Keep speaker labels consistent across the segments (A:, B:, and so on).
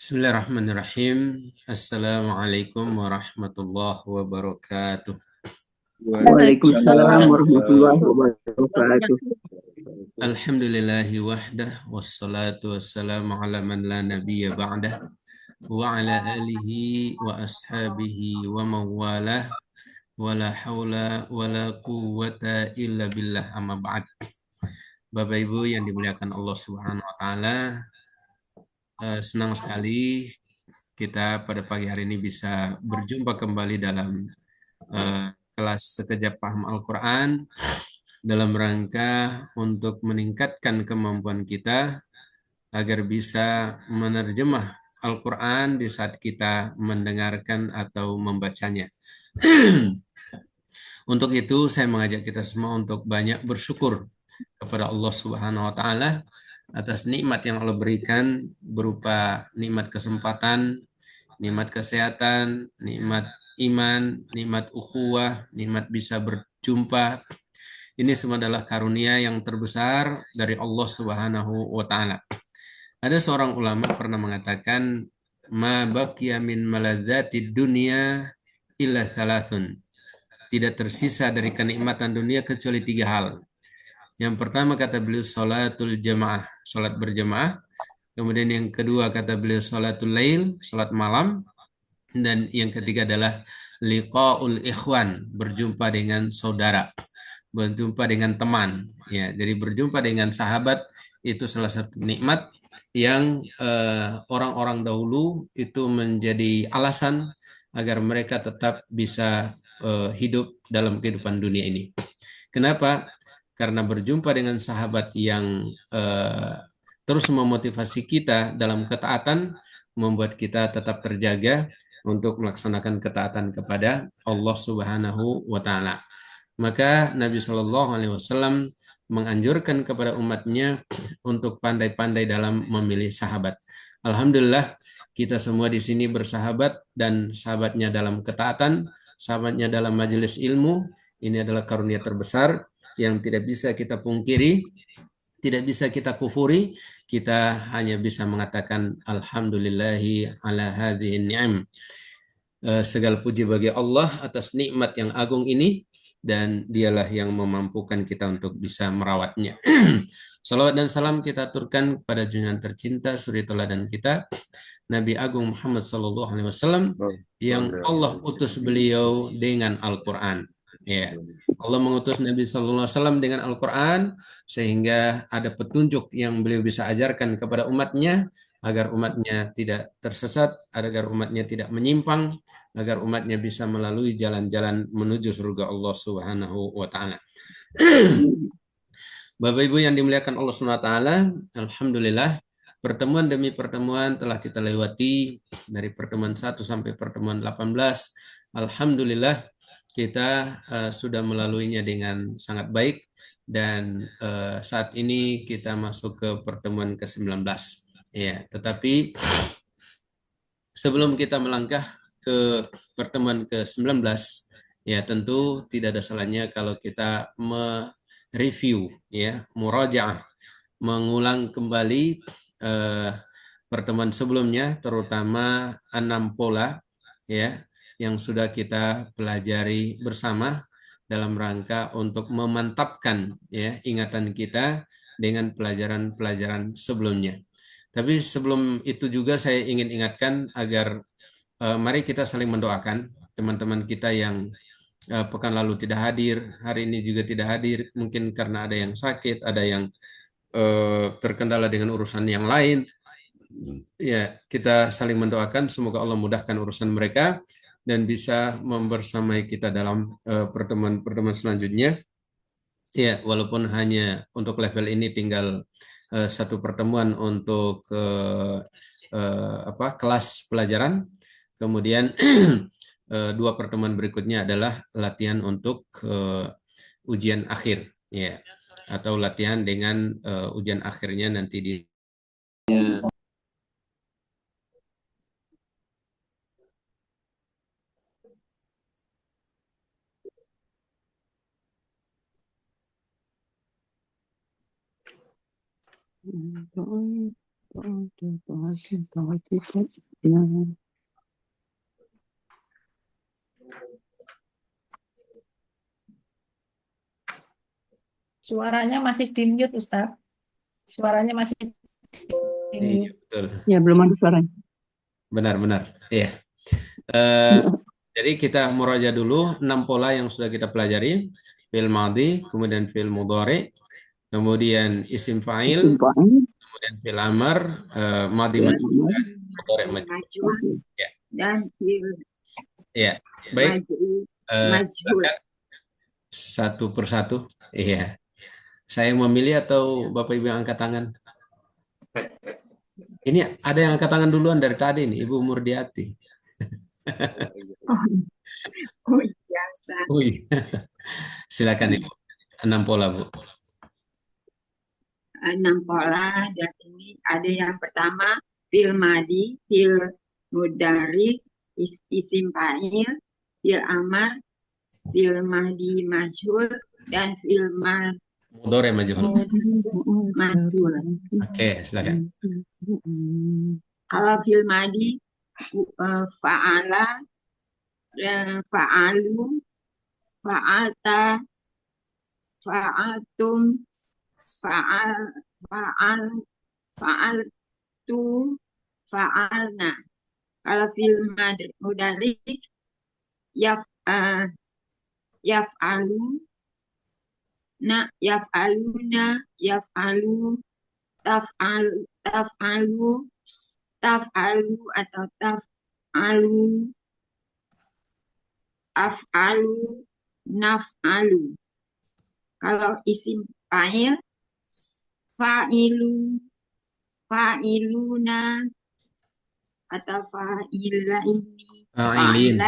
A: Bismillahirrahmanirrahim. Assalamualaikum warahmatullahi wabarakatuh.
B: Waalaikumsalam
C: Waalaikumsalam
B: warahmatullahi
C: warahmatullahi
B: wabarakatuh.
C: wabarakatuh.
A: Alhamdulillahi wahdah wassalatu wassalamu ala man la nabiyya ba'dah wa ala alihi wa ashabihi wa mawalah wa la hawla wa la quwwata illa billah amma ba'd. Bapak Ibu yang dimuliakan Allah Subhanahu wa taala, senang sekali kita pada pagi hari ini bisa berjumpa kembali dalam kelas Sekejap Paham Al-Quran dalam rangka untuk meningkatkan kemampuan kita agar bisa menerjemah Al-Quran di saat kita mendengarkan atau membacanya. Untuk itu saya mengajak kita semua untuk banyak bersyukur kepada Allah Subhanahu wa taala atas nikmat yang Allah berikan berupa nikmat kesempatan, nikmat kesehatan, nikmat iman, nikmat ukhuwah, nikmat bisa berjumpa. Ini semua adalah karunia yang terbesar dari Allah Subhanahu wa taala. Ada seorang ulama pernah mengatakan, "Ma baqiya min maladzatid dunya illa thalathun." Tidak tersisa dari kenikmatan dunia kecuali tiga hal. Yang pertama kata beliau salatul jamaah, salat berjamaah. Kemudian yang kedua kata beliau salatul lail, salat malam. Dan yang ketiga adalah liqaul ikhwan, berjumpa dengan saudara, berjumpa dengan teman. Ya, jadi berjumpa dengan sahabat itu salah satu nikmat yang orang-orang dahulu itu menjadi alasan agar mereka tetap bisa hidup dalam kehidupan dunia ini. Kenapa? Karena berjumpa dengan sahabat yang terus memotivasi kita dalam ketaatan, membuat kita tetap terjaga untuk melaksanakan ketaatan kepada Allah Subhanahu wa taala. Maka Nabi Shallallahu alaihi wasallam menganjurkan kepada umatnya untuk pandai-pandai dalam memilih sahabat. Alhamdulillah kita semua di sini bersahabat dan sahabatnya dalam ketaatan, sahabatnya dalam majelis ilmu. Ini adalah karunia terbesar yang tidak bisa kita pungkiri, tidak bisa kita kufuri. Kita hanya bisa mengatakan alhamdulillahi ala hadhihi ni'am. Segala puji bagi Allah atas nikmat yang agung ini, dan dialah yang memampukan kita untuk bisa merawatnya. Salawat dan salam kita aturkan kepada junjungan tercinta suri teladan kita Nabi Agung Muhammad Sallallahu Alaihi Wasallam yang Allah utus beliau dengan Al-Quran. Ya, Allah mengutus Nabi Sallallahu Alaihi Wasallam dengan Al-Quran sehingga ada petunjuk yang beliau bisa ajarkan kepada umatnya agar umatnya tidak tersesat, agar umatnya tidak menyimpang, agar umatnya bisa melalui jalan-jalan menuju surga Allah Subhanahu wa taala. Bapak Ibu yang dimuliakan Allah Subhanahu wa taala, alhamdulillah pertemuan demi pertemuan telah kita lewati dari pertemuan 1 sampai pertemuan 18. Alhamdulillah kita sudah melaluinya dengan sangat baik dan saat ini kita masuk ke pertemuan ke-19. Ya, tetapi sebelum kita melangkah ke pertemuan ke-19, ya tentu tidak ada salahnya kalau kita mereview, ya, murajaah, mengulang kembali eh, pertemuan sebelumnya, terutama 6 pola, ya, yang sudah kita pelajari bersama dalam rangka untuk memantapkan, ya, ingatan kita dengan pelajaran-pelajaran sebelumnya. Tapi sebelum itu juga saya ingin ingatkan agar mari kita saling mendoakan teman-teman kita yang pekan lalu tidak hadir, hari ini juga tidak hadir, mungkin karena ada yang sakit, ada yang terkendala dengan urusan yang lain. Ya, kita saling mendoakan semoga Allah mudahkan urusan mereka dan bisa membersamai kita dalam pertemuan-pertemuan selanjutnya. Ya, walaupun hanya untuk level ini tinggal satu pertemuan untuk kelas pelajaran, kemudian dua pertemuan berikutnya adalah latihan untuk ujian akhir, ya, atau latihan dengan ujian akhirnya nanti di
B: Suaranya masih di mute, Ustaz. Suaranya masih di
A: Iya,
B: mute.
A: betul.
C: Ya, belum ada suaranya.
A: Benar-benar. Iya. Eh, jadi kita muraja dulu 6 pola yang sudah kita pelajari. Fi'il madhi, kemudian fi'il mudhari, kemudian isim fa'il,
C: Simpang.
A: kemudian fi'il amar, madhi
C: Ya,
A: majhul, dan mudhari majhul.
D: Majhul
A: Ya,
D: dan fil
A: ya. Baik,
D: majhul.
A: silakan satu persatu. Iya. Saya yang memilih atau Bapak Ibu yang angkat tangan? Ini ada yang angkat tangan duluan dari tadi nih, Ibu Murdiati.
D: Oh iya, Ustaz.
A: Oh iya. Silakan Ibu. 6 pola, Bu.
D: 6 pola dan ini ada yang pertama fil madi, fil mudari, isim fa'il, fil amar, fil madi majhul dan fil
A: Mudhari majhul.
D: majhul.
A: Oke, silakan.
D: Kalau fil madi fa'ala, fa'alu, fa'alta, fa'altum, fa'al, fa'al, fa'altu, fa'alna. Kalau fil mudari yaf yaf'alu, yaf'aluna, yaf'alu, taf'alu, taf'alu atau taf'alu, af'alu, naf'alu. Kalau isim fa'il fa'ilu, fa'iluna atau fa'ilaini,
A: Fa'ilin.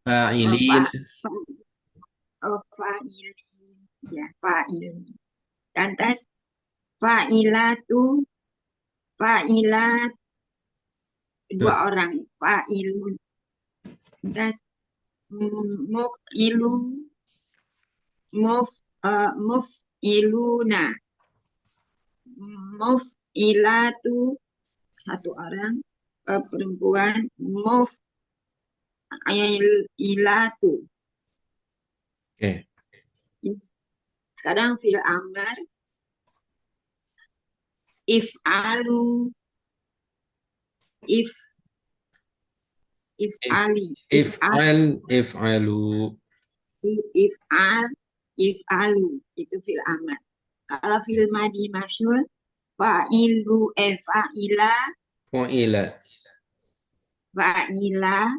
A: Fa'ilin.
D: fa'ilin, ya fa'ilin. Lantas fa'ilatu, fa'ilat, dua orang fa'ilun. Lantas muf'ilu, muf'iluna, muf'ilatu, satu orang perempuan, muf'ilatu.
A: Oke.
D: Sekarang fil amar if'alu, if'ali,
A: If'alu.
D: if'alu itu fil amar. Kalau fil madi masyhur fa'ilu, fa'ila,
A: Fu'ila.
D: fa'ila,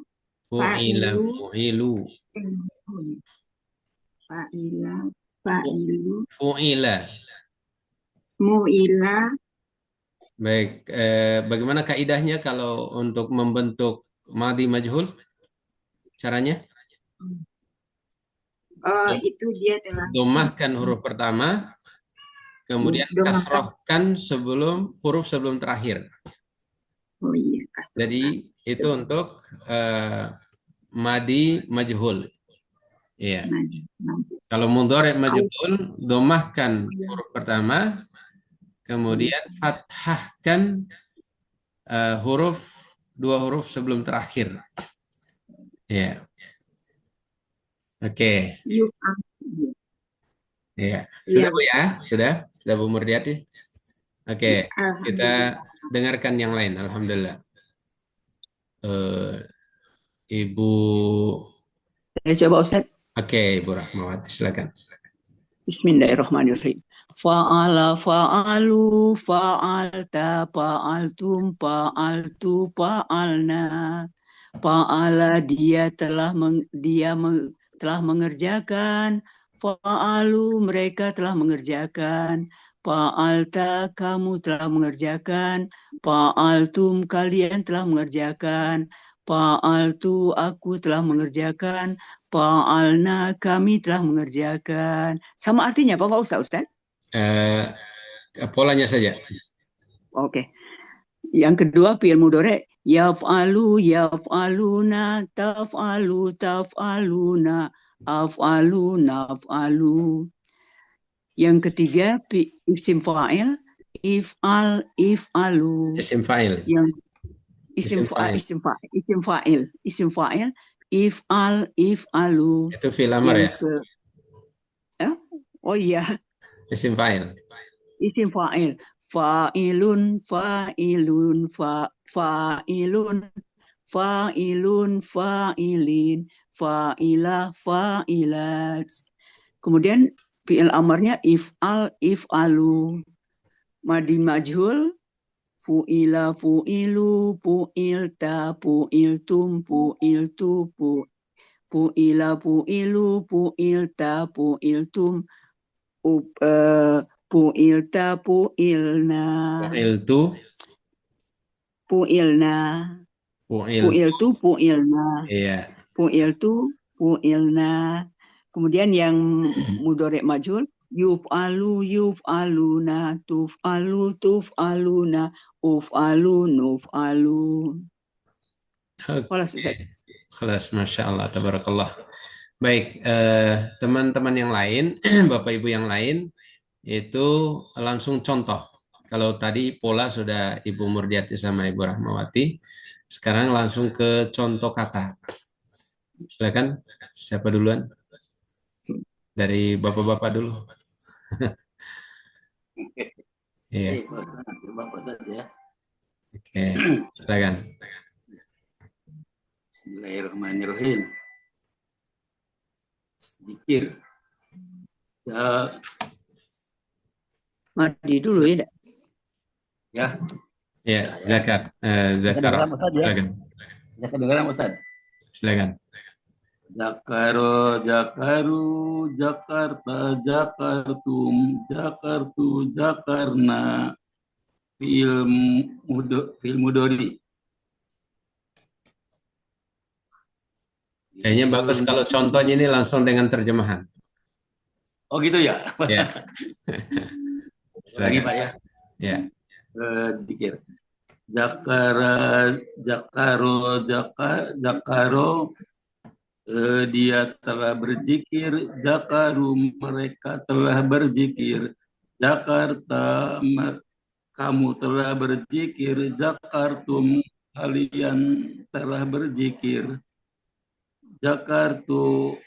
A: Fu'ila. Fu'ilu.
D: fa'ila, fa'ilu,
A: Fu'ila.
D: mu'ila.
A: Baik, bagaimana kaidahnya kalau untuk membentuk madhi majhul? Caranya?
D: Itu dia telah
A: Domahkan huruf pertama, kemudian
D: domahkan.
A: kasrohkan huruf sebelum terakhir.
D: Oh iya, kasrohkan.
A: Jadi itu untuk madhi majhul. Iya. Kalau mudhari majhul, domahkan huruf pertama, kemudian fathahkan dua huruf sebelum terakhir. Ya. Oke. Ya. Sudah Bu ya? Sudah Bu Murdiati? Oke. Kita dengarkan yang lain. Alhamdulillah. Ibu.
C: Saya coba Ustaz.
A: Oke, Ibu Rahmawati, silakan.
C: Bismillahirrahmanirrahim. Fa'ala, fa'alu, fa'alta, fa'altum, fa'altu, fa'alna. Fa'ala dia telah mengerjakan. Fa'alu mereka telah mengerjakan. Fa'alta kamu telah mengerjakan. Fa'altum kalian telah mengerjakan. Fa'altu aku telah mengerjakan. Fa'alna kami telah mengerjakan. Sama artinya apa enggak usah Ustaz?
A: Polanya saja.
C: Oke. Yang kedua fi'il mudhari yaf'alu, yaf'aluna, taf'alu, taf'aluna, af'alu, naf'alu. Yang ketiga isim fa'il if'alu.
A: Isim fa'il.
C: Yang
A: Isim fa'il.
C: isim fa'il, if'alu.
A: Itu fi'il amar ya?
C: Oh iya,
A: Isim fa'il.
C: isim fa'il. Fa'ilun, fa'ilun, fa'ilun, fa'ilun, fa'ilin, fa'ilah, fa'ilat. Kemudian fi'il amarnya if'al, if'alu. Madi majhul, fu'ila, fu'ilu, fu'ilta, fu'iltum, fu'iltu, fu'ila, fu'ilu, fu'ilta, fu'iltum, fu'ilta, fu'ilna,
A: Fu'iltu,
C: fu'ilna,
A: fu'il.
C: fu'iltu, fu'ilna,
A: Iya.
C: fu'iltu, fu'ilna. Kemudian yang mudhari' majhul, yuf'alu, yuf'aluna, tuf'alu, tuf'aluna, uf'alu, nuf'alu. Walas, Ustaz.
A: Kelas, Masya Allah, tabarakallah. Baik, teman-teman yang lain, Bapak Ibu yang lain, itu langsung contoh. Kalau tadi pola sudah Ibu Murdiati sama Ibu Rahmawati, sekarang langsung ke contoh kata. Silakan, siapa duluan? Dari Bapak-Bapak dulu. Iya,
E: Bapak saja.
A: oke, silakan.
E: Bismillahirrahmanirrahim. Zikir. Ya,
C: Madi dulu ya, Dak.
E: ya.
A: Ya, zakat. Zakar.
E: Kedengaran, Ustaz, ya?
A: Silakan.
E: Ya kedengaran, Ustaz.
A: Silakan.
E: Jakaro, Jakaru, Jakarta, Jakartum, Jakartu, Jakarna, film mudori.
A: Kayaknya bagus kalau contohnya ini langsung dengan terjemahan.
E: Oh gitu ya?
A: Ya.
E: Lagi
A: Silakan.
E: Pak ya.
A: Ya.
E: Dikir. Jakara, Jakaro, Jakaro, dia telah berzikir, Jakaru, mereka telah berzikir, Jakarta, kamu telah berzikir, Jakartum, kalian telah berzikir, Jakartu,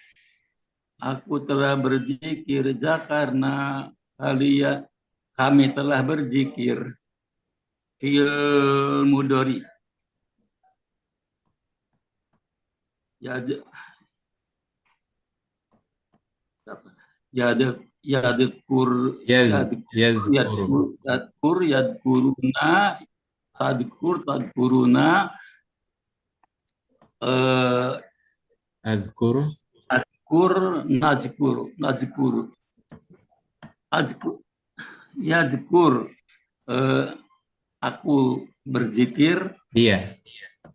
E: aku telah berzikir, Jakarna, kami telah berzikir. Fi'il mudhari. Yadkur, yadkuruna, tadkuruna,
A: Adkur,
E: nazkur, yadkur, aku berzikir,
A: dia.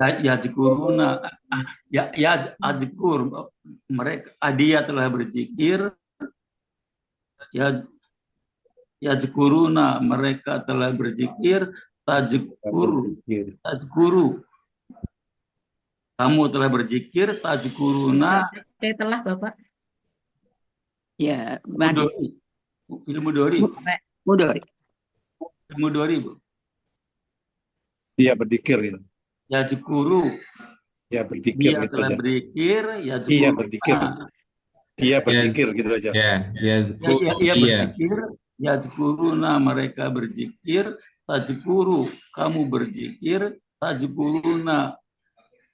E: Yadkuruna, azkur, mereka, dia telah berzikir, yadkuruna, mereka telah berzikir, tajkuru, kamu telah berzikir, tajkuruna.
B: Oke, telah Bapak.
C: Ya, Madi.
E: Mudhari. Mudhari, Bu.
F: Dia berzikir ya.
E: Yadkuru.
F: Ya berzikir
E: Dia
F: gitu
E: telah
F: aja.
E: berzikir,
F: Iya berzikir. Dia berzikir gitu aja.
A: Ia
E: berzikir, yadkuruna, mereka berzikir, tajkuru, kamu berzikir, tajkuruna,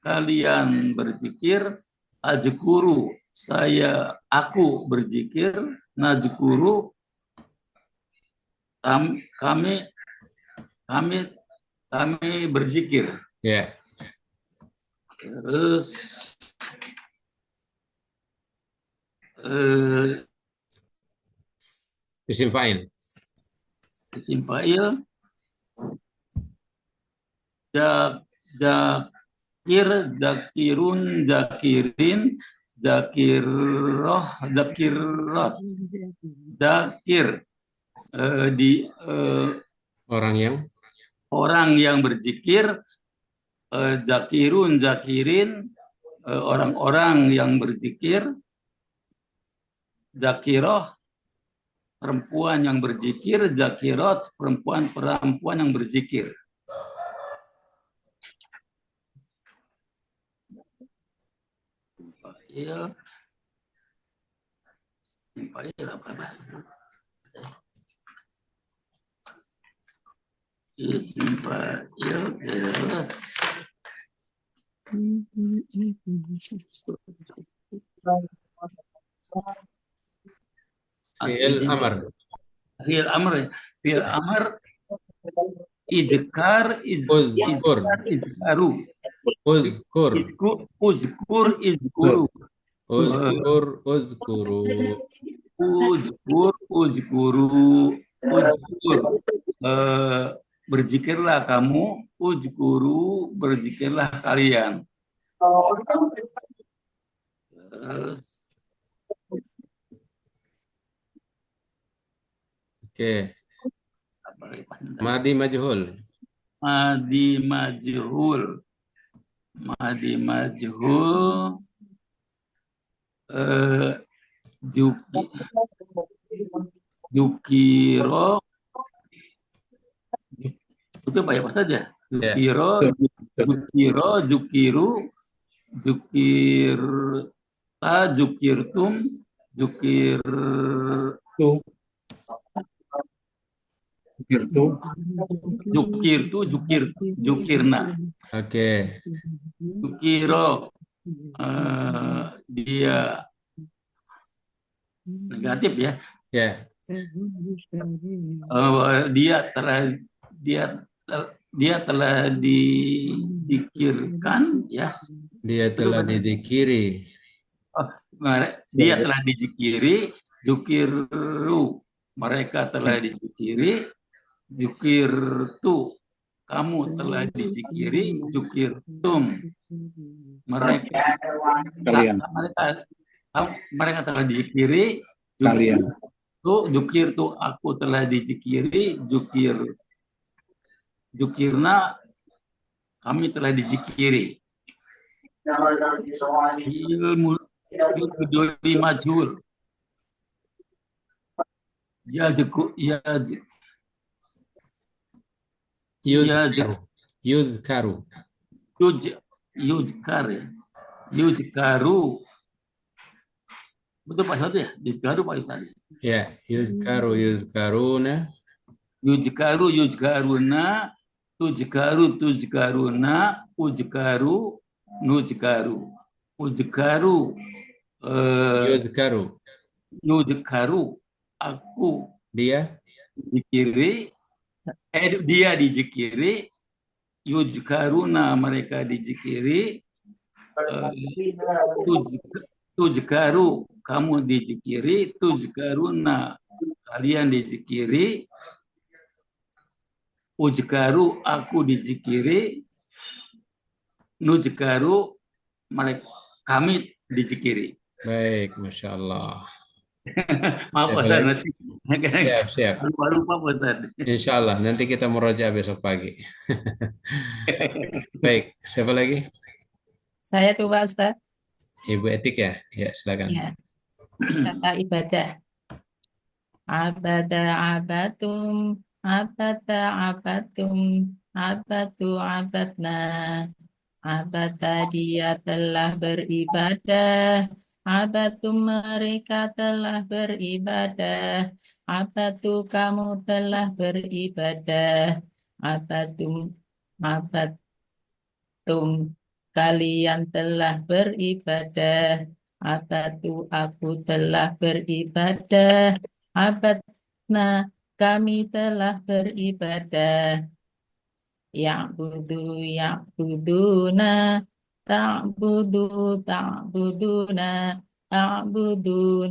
E: kalian berzikir, ajkuru, aku berzikir, najkuru, kami berzikir.
A: Ya.
E: Terus
A: Isim fa'il.
E: isim fa'il, zakirun, zakirin, zakiroh, zakirat, zakir, orang yang berzikir, zakirun, zakirin, orang-orang yang berzikir, zakiroh, perempuan yang berzikir, zakirat perempuan yang berzikir. Fa'il, fa'il apa? Isim fa'il terus
A: Fi'il amr.
E: fi'il amr. Fi'il amr izkar
A: Uzkur.
E: izkaru.
A: Uzkur.
E: Uzkur izkuru.
A: Uzkur. Uzkuru.
E: Uzkuru. Berzikirlah kamu, uzkuru, berzikirlah kalian.
A: Oke. Madi majhul.
E: Madi majhul. Madi majhul. Jukiro. Itu apa saja? Jukiro, jukiru, jukirta, jukirtum, jukirna.
A: Oke.
E: Jukiro, dia negatif ya.
A: Ya.
E: Dia telah dizikirkan ya.
A: Dia telah dizikiri.
E: Dia telah dizikiri, zukiru, mereka telah dizikiri, zukirtu, kamu telah dizikiri, zukirtum, mereka telah dizikiri,
F: Kalian.
E: zukirtu, aku telah dizikiri, zukirna, kami telah dizikiri. Ilmu Biduri majhul.
A: Yudkaru.
E: Yujkaru. Betul Pak Ustadz ya? Yujkaru Pak Ustadz.
A: Ya, yudkaruna.
E: Yujkaruna, tujkaruna, ujkaru, nujkaru. Ujkaru, yudkaru, aku
A: Dia
E: dizikiri, dia dizikiri, yujkaruna, mereka dizikiri, tujkaru, kamu dizikiri, tujkaruna, kalian dizikiri, ujkaru, aku dizikiri, nujkaru, mereka, kami dizikiri.
A: baik, Masya Allah.
E: Maaf Pak Ustadz,
A: Siap.
E: lupa Pak Ustadz.
A: Insya Allah, nanti kita meroja besok pagi. Baik, siapa lagi?
B: Saya coba Ustaz.
A: Ibu Etik ya? Ya, silakan.
B: Ya. Kata ibadah. Abada abatum, abada abatum, abadu abadna. Abada dia telah beribadah. Abatum mereka telah beribadah. Abadu kamu telah beribadah. Abadum kalian telah beribadah. Abadu aku telah beribadah. Abadna kami telah beribadah. Ya'buduna, ta'buduna,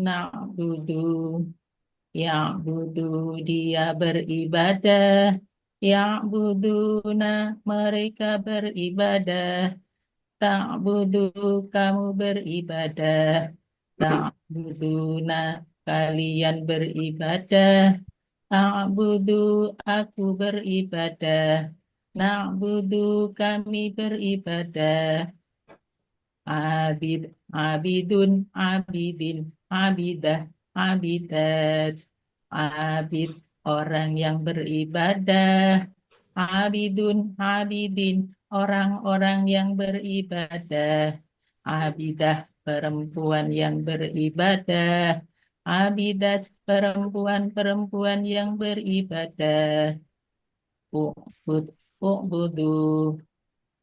B: na'budu. Ya'budu dia beribadah. Ya'buduna mereka beribadah. Ta'budu kamu beribadah. Ta'buduna kalian beribadah. A'budu aku beribadah. Na'budu kami beribadah. Abidun, abidin, abidah, abidat. abid, orang yang beribadah, abidun, abidin, orang-orang yang beribadah, abidah, perempuan yang beribadah, abidat, perempuan-perempuan yang beribadah, u'bud, u'budu,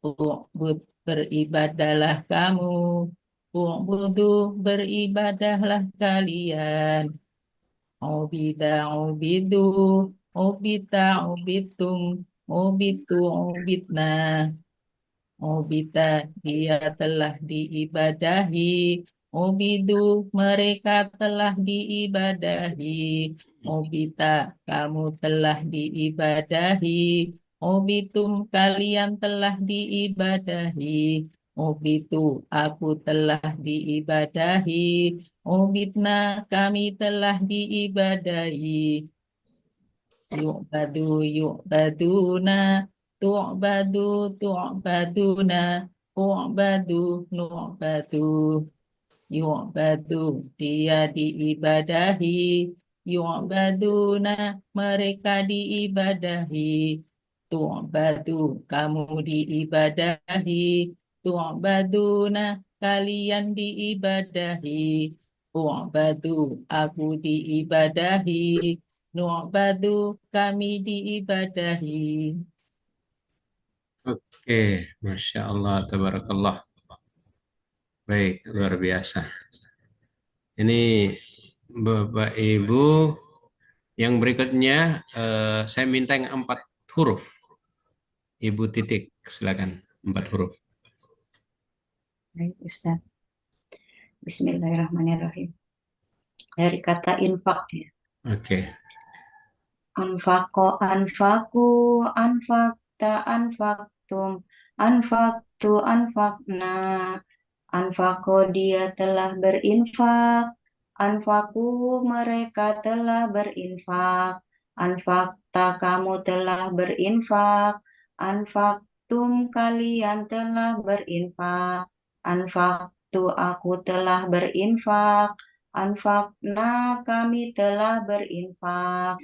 B: u'bud, beribadahlah kamu, u'budu, beribadahlah kalian, ubida, ubidu, ubita, ubitum, ubitu, ubitna, ubita, dia telah diibadahi, ubidu, mereka telah diibadahi, ubita, kamu telah diibadahi, ubitum, kalian telah diibadahi, ubitu, aku telah diibadahi, ubitna, kami telah diibadahi, yu'badu, yu'baduna, tu'badu, tu'baduna, u'badu, nu'badu, yu'badu, dia diibadahi, yu'baduna, mereka diibadahi, tu'badu, kamu diibadahi, tu'baduna, kalian diibadahi, u'badu, aku diibadahi, nu'badu, kami diibadahi.
A: Oke, Masya Allah, tabarakallah. Baik, luar biasa. Ini Bapak Ibu, yang berikutnya saya minta yang 4 huruf. Ibu Titik, silakan 4 huruf.
G: Baik, Ustaz. Bismillahirrahmanirrahim. Dari kata infak ya.
A: Oke.
G: Anfaqo, anfaku, anfakta, anfaktum, anfaktu, anfakna. Anfaqo, dia telah berinfak. Anfaku, mereka telah berinfak. Anfakta, kamu telah berinfak. Anfaktum, kalian telah berinfak. Anfaktu, aku telah berinfak. Anfakna, kami telah berinfak.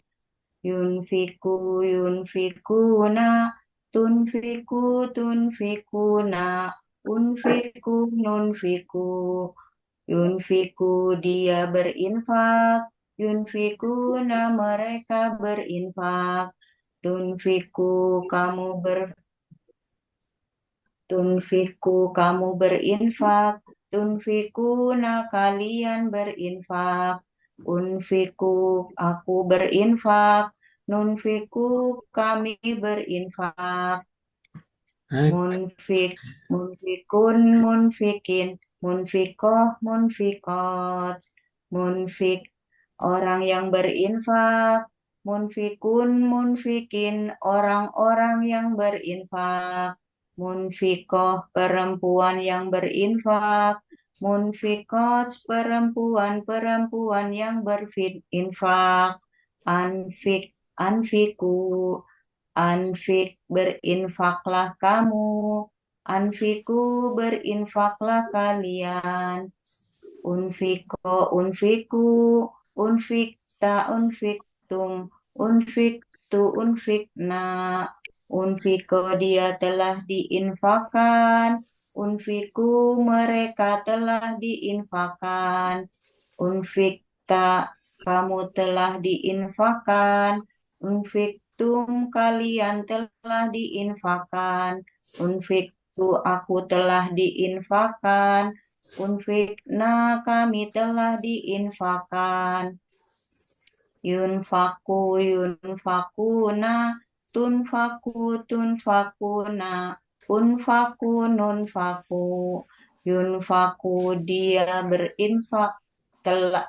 G: Yunfiku, yunfikuna, tunfiku, tunfikuna, unfiku, nunfiku. Yunfiku, dia berinfak. Yunfikuna, mereka berinfak. Tunfiku, kamu berinfak. Tunfikuna, kalian berinfak. Unfiku, aku berinfak. Nunfiku, kami berinfak. Munfik, munfikun, munfikin, munfikoh, munfikot. Munfik, orang yang berinfak. Munfikun, munfikin, orang-orang yang berinfak. Munfikoh, perempuan yang berinfak. Munfikot, perempuan-perempuan yang berinfak. Anfik, anfiku, anfik, berinfaklah kamu. Anfiku, berinfaklah kalian. Unfiko, unfiku, unfikta, unfiktum, unfiktu, unfikna. Unfiko, dia telah diinfakkan. Unfiku, mereka telah diinfakkan. Unfikta, kamu telah diinfakkan. Unfiktum, kalian telah diinfakkan. Unfiktu, aku telah diinfakkan. Unfikna, kami telah diinfakkan. Yunfaku, yunfakuna, tunfaku, tunfakuna, unfaku, nunfaku. Yunfaku, dia berinfak, telah.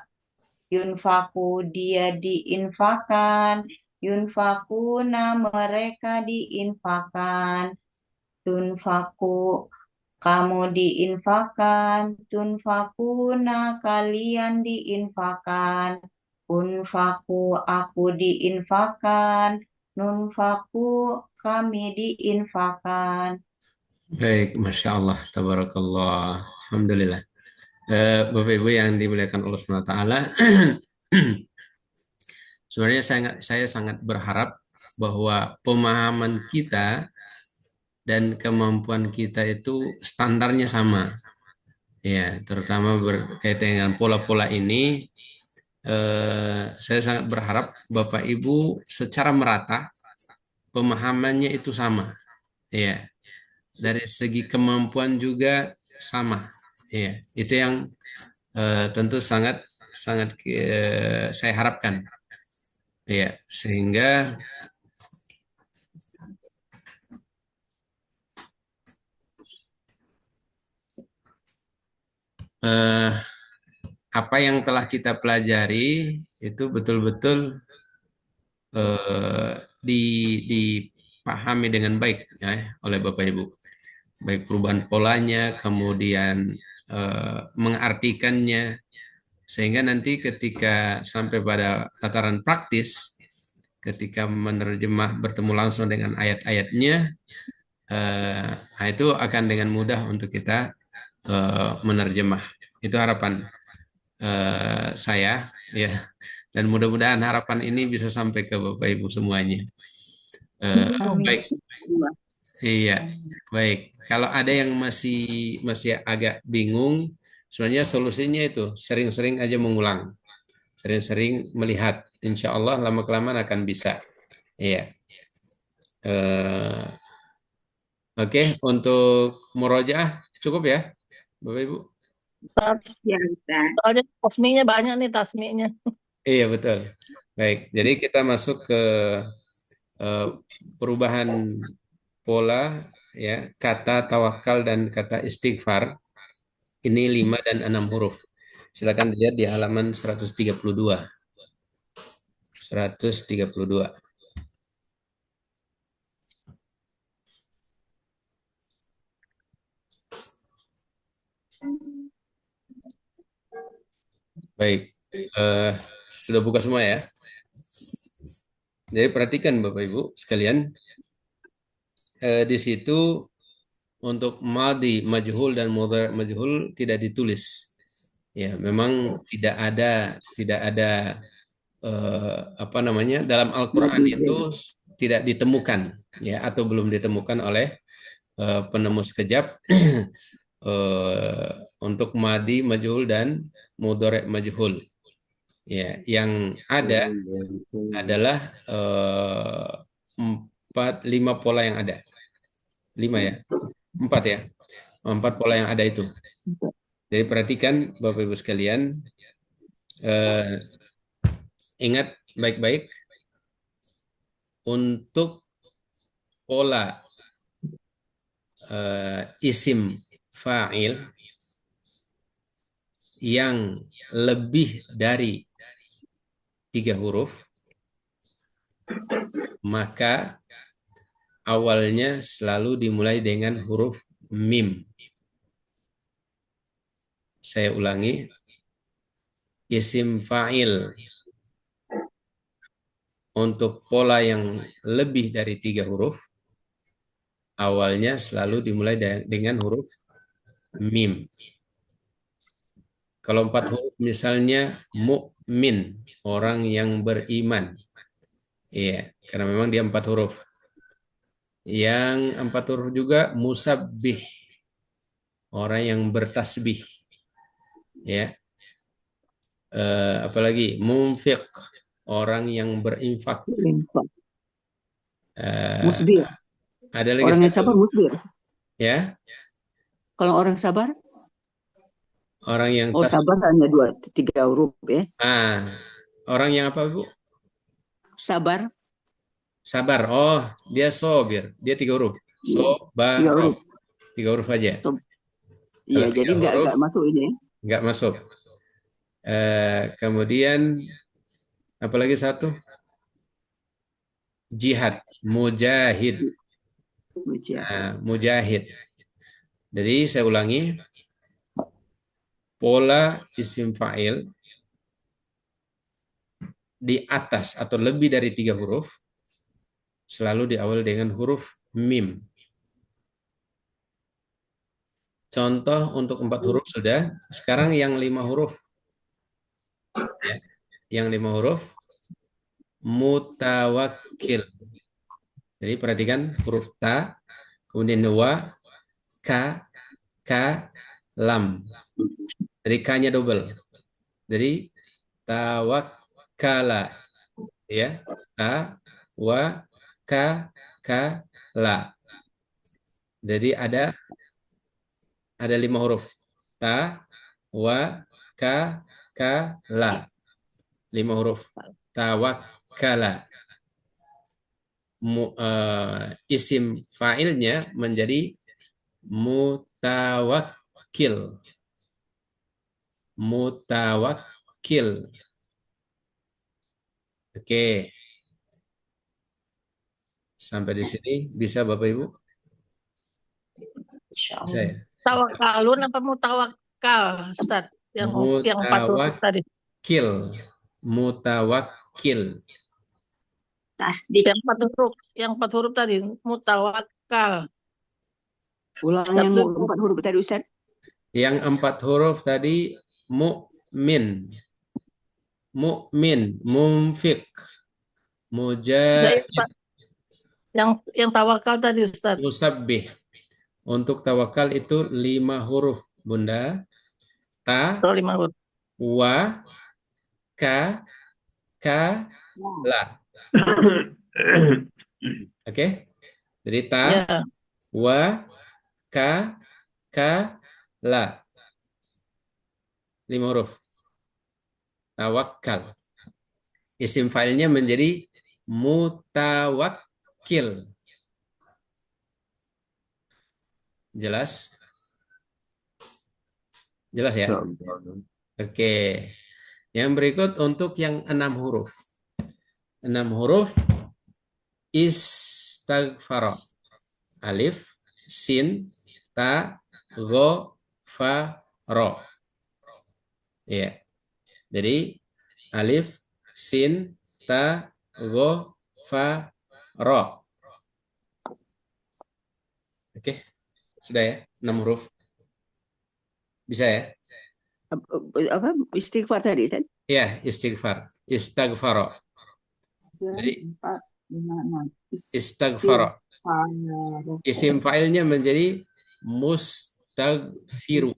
G: Yunfaku, dia diinfakkan. Yunfakuna, mereka diinfakkan. Tunfaku, kamu diinfakkan. Tunfakuna, kalian diinfakkan. Unfaku, aku diinfakkan. Nunfaku, kami diinfakkan.
A: Baik, Masya Allah, tabarakallah. Alhamdulillah. Bapak Ibu yang dimuliakan Allah SWT, Sebenarnya saya sangat berharap bahwa pemahaman kita dan kemampuan kita itu standarnya sama. Ya, terutama berkaitan dengan pola-pola ini, saya sangat berharap Bapak Ibu secara merata pemahamannya itu sama. Ya, dari segi kemampuan juga sama. Ya, itu yang tentu sangat sangat saya harapkan. Ya, sehingga eh, apa yang telah kita pelajari itu betul-betul eh, dipahami dengan baik ya, oleh Bapak Ibu. Baik perubahan polanya, kemudian mengartikannya, sehingga nanti ketika sampai pada tataran praktis, ketika menerjemah bertemu langsung dengan ayat-ayatnya, nah itu akan dengan mudah untuk kita menerjemah. Itu harapan saya ya, dan mudah-mudahan harapan ini bisa sampai ke Bapak Ibu semuanya.
G: Amin.
A: Baik, iya, baik. Kalau ada yang masih agak bingung, sebenarnya solusinya itu sering-sering aja mengulang, sering-sering melihat. Insya Allah lama-kelamaan akan bisa. Iya. Oke, untuk murojaah cukup ya, Bapak Ibu?
B: Ustaz.
D: Ya, Ustaz.
B: Soalnya tasmiknya banyak nih tasmiknya.
A: Iya betul. Baik, jadi kita masuk ke eh, perubahan pola ya, kata tawakal dan kata istighfar. Ini 5 dan 6 huruf. Silakan dilihat di halaman 132. 132. Baik, sudah buka semua ya. Jadi perhatikan Bapak Ibu sekalian, di situ untuk madi majhul dan mudhari majhul tidak ditulis. Ya, memang tidak ada apa namanya dalam Al-Qur'an itu tidak ditemukan ya, atau belum ditemukan oleh penemu sekejap untuk madi majhul dan mudhari majhul. Ya, yang ada adalah lima pola yang ada. 5 ya. 4 ya. 4 pola yang ada itu. Jadi perhatikan Bapak Ibu sekalian, ingat baik-baik untuk pola isim fa'il yang lebih dari 3 huruf, maka awalnya selalu dimulai dengan huruf mim. Saya ulangi, isim fa'il untuk pola yang lebih dari 3 huruf, awalnya selalu dimulai dengan huruf mim. Kalau 4 huruf misalnya mukmin, orang yang beriman. Iya, karena memang dia 4 huruf. Yang 4 huruf juga musabbih, orang yang bertasbih. Ya. Apalagi munfiq, orang yang berinfak.
C: Musbir.
A: Ada lagi
C: Orang yang
A: satu.
C: sabar musbir.
A: Ya.
C: Kalau orang sabar?
A: Orang yang
C: sabar hanya 2-3 huruf ya.
A: Orang yang apa, Bu?
C: Sabar.
A: Sabar. Oh, dia sobir. Dia 3 huruf. Sobar.
C: 3 huruf.
A: 3 huruf aja.
C: Iya, jadi nggak masuk ini.
A: Nggak masuk. Kemudian apalagi satu? Jihad, mujahid. Mujahid. Jadi saya ulangi, pola isim fa'il di atas atau lebih dari 3 huruf selalu diawali dengan huruf mim. Contoh untuk 4 huruf sudah. Sekarang yang 5 huruf. Ya. Yang 5 huruf mutawakkil. Jadi perhatikan huruf ta, kemudian wa, ka, lam. Jadi ka-nya double. Jadi tawakkala, ya. Ta, wa, ka, la. Jadi ada 5 huruf. Ta, wa, ka, la. 5 huruf. Tawakkala. Isim fa'ilnya menjadi mutawakkil. Mutawakkil. Oke. Sampai di sini bisa Bapak Ibu? Bisa ya?
H: Tawakalun apa mutawakal, Ustaz? Yang 4 huruf tadi.
A: Mutawakkil.
D: Tasdik.
H: Yang 4 huruf tadi, mutawakal.
C: Ulang yang 4 huruf tadi, Ustaz.
A: Yang 4 huruf tadi mu'min. Mu'min, mumfik, mujahid,
H: yang tawakal tadi, Ustaz.
A: musabbih. Untuk tawakal itu 5 huruf, Bunda. Ta,
H: 5 huruf.
A: wa, ka, la. Oke? Jadi ta,
H: Ya.
A: wa, ka, la. 5 huruf. Tawakkal. Isim fa'ilnya menjadi mutawakkil. Jelas? Jelas ya? Oke. Yang berikut untuk yang 6 huruf. 6 huruf istaghfara. Alif, sin, ta, go, fa, ro. Ya. Jadi alif, sin, ta, go, fa, ro. Oke. Sudah ya? 6 huruf. Bisa ya?
C: Apa istighfar tadi, Ustaz?
A: Ya, istighfar. Istaghfara. Jadi istaghfara. Isim fa'ilnya menjadi mustaghfiru.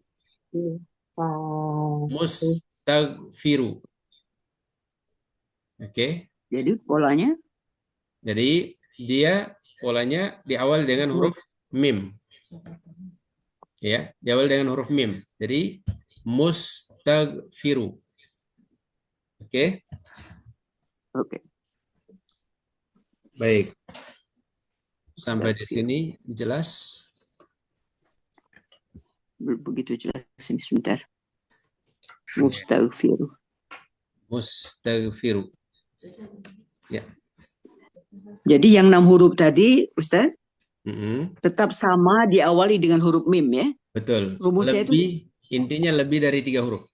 A: Mustaghfiru. Oke.
C: Jadi polanya?
A: Jadi dia polanya diawal dengan huruf mim. Ya, diawal dengan huruf mim. Jadi mustaghfiru. Oke.
C: Oke.
A: Baik. Sampai di sini jelas?
C: Begitu jelas ini sebentar. Mustaghfiru.
A: Mustaghfiru. Ya.
C: Jadi yang 6 huruf tadi, Ustaz, tetap sama diawali dengan huruf mim ya?
A: Betul.
C: Rumusnya
A: lebih, intinya lebih dari 3 huruf.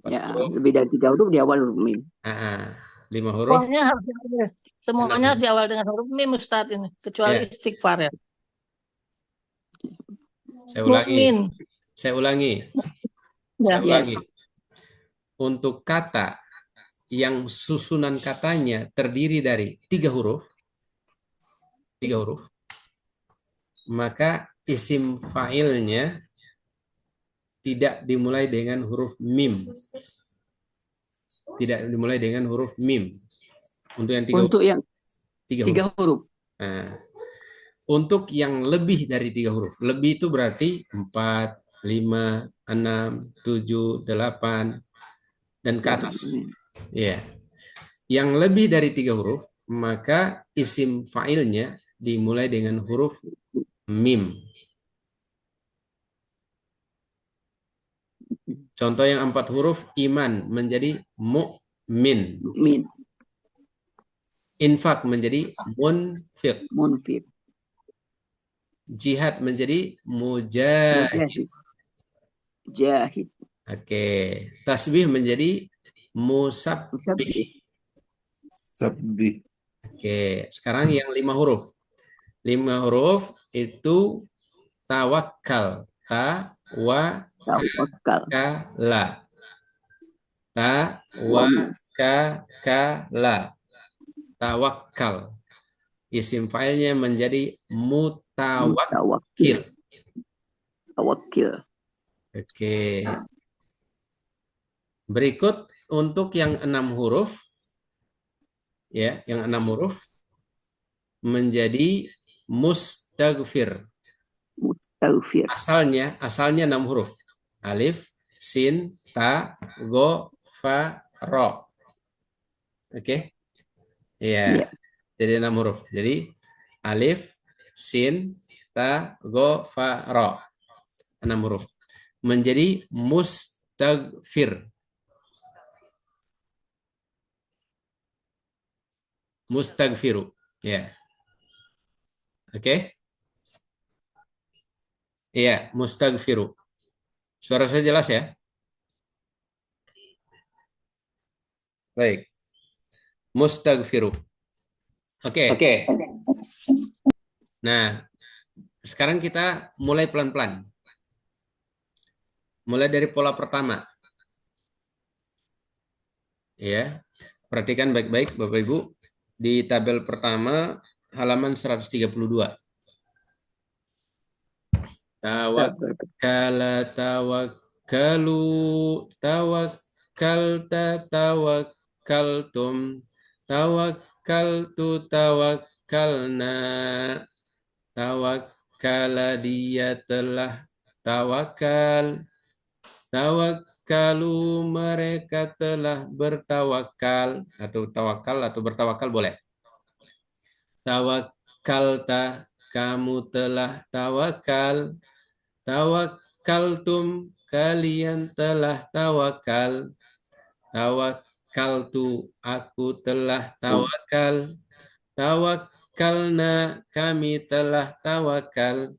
C: 4 huruf. Lebih dari 3 huruf diawali huruf mim.
A: 5 huruf.
H: Semuanya diawal dengan huruf mim, Ustaz, ini, kecuali istighfar ya.
A: Saya ulangi.
H: Ya.
A: Untuk kata yang susunan katanya terdiri dari 3 huruf, maka isim fa'ilnya tidak dimulai dengan huruf mim. Tidak dimulai dengan huruf mim. Untuk yang 3 huruf. Nah, untuk yang lebih dari 3 huruf, lebih itu berarti 4, 5, 6, 7, 8 dan ke atas. Ya. Yang lebih dari 3 huruf, maka isim fa'ilnya dimulai dengan huruf mim. Contoh yang 4 huruf, iman menjadi mu'min. Infak menjadi munfiq. Jihad menjadi mujahid. Oke. Tasbih menjadi musabbih. Oke. Sekarang yang 5 huruf. 5 huruf itu tawakkal. Ta, wa, ka, la. Ta, wa, ka, la. tawakkal. Isim fa'ilnya menjadi
C: Mutawakkil.
A: mutawakkil.
C: Tawakkil.
A: Oke. Berikut untuk yang 6 huruf, ya, yang 6 huruf menjadi mustaghfir.
C: Mustaghfir.
A: Asalnya 6 huruf. Alif, sin, ta, go, fa, ro. Oke. Ya.
C: Ya.
A: Jadi 6 huruf. Jadi alif, sin, ta, go, fa, ro. 6 huruf. Menjadi mustaghfir. Mustaghfiru. Ya. Oke. Iya, mustaghfiru. Suara saya jelas ya? Baik. Mustaghfiru. Oke. Nah, sekarang kita mulai pelan-pelan. Mulai dari pola pertama. Ya. Perhatikan baik-baik Bapak Ibu. Di tabel pertama halaman 132. Tawakkala tawakkalu tawakkalta tawakkaltum tawakkaltu tawakkalna tawakkala dia telah tawakal tawakkalu mereka telah bertawakal atau bertawakal boleh. Tawakkalta kamu telah tawakal. Tawakkaltum kalian telah tawakal. Tawakkaltu aku telah tawakal. Tawakkalna kami telah tawakal.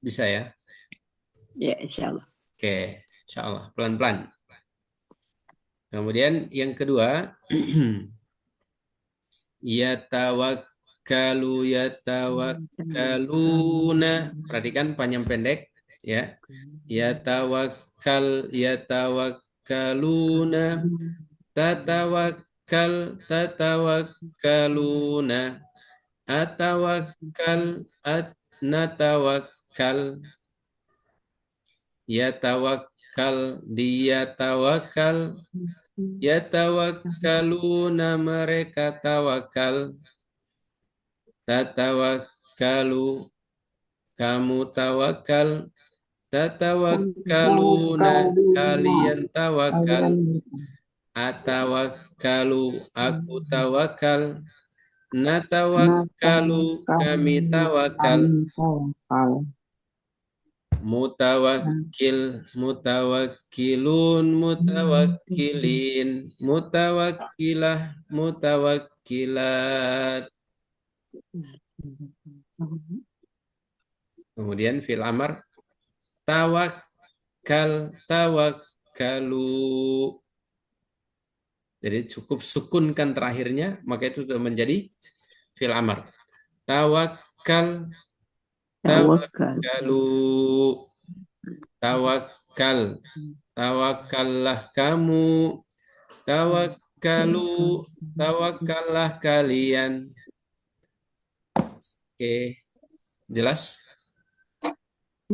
A: Bisa ya?
C: Ya, insyaallah.
A: Oke, insyaallah pelan-pelan. Kemudian yang kedua, yatawakkaluna. Perhatikan panjang pendek ya. Yatawakkaluna. Tatawakkaluna. Atawakkal natawakkal. Yatawakkal dia tawakal. Yatawakkaluna mereka tawakal. Tatawakkalu kamu tawakal. Tatawakkaluna kalian tawakal. Atawakkalu aku tawakal. Natawakkalu kami tawakal. Mutawakkil, mutawakkilun, mutawakkilin, mutawakkilah, mutawakkilat. Kemudian fil amar tawakkal, tawakkalu. Jadi cukup sukunkan terakhirnya, maka itu sudah menjadi fil amar. Tawakkal, tawakkalu. Tawakkal, tawakkallah kamu. Tawakkalu, tawakkallah kalian. Oke, jelas?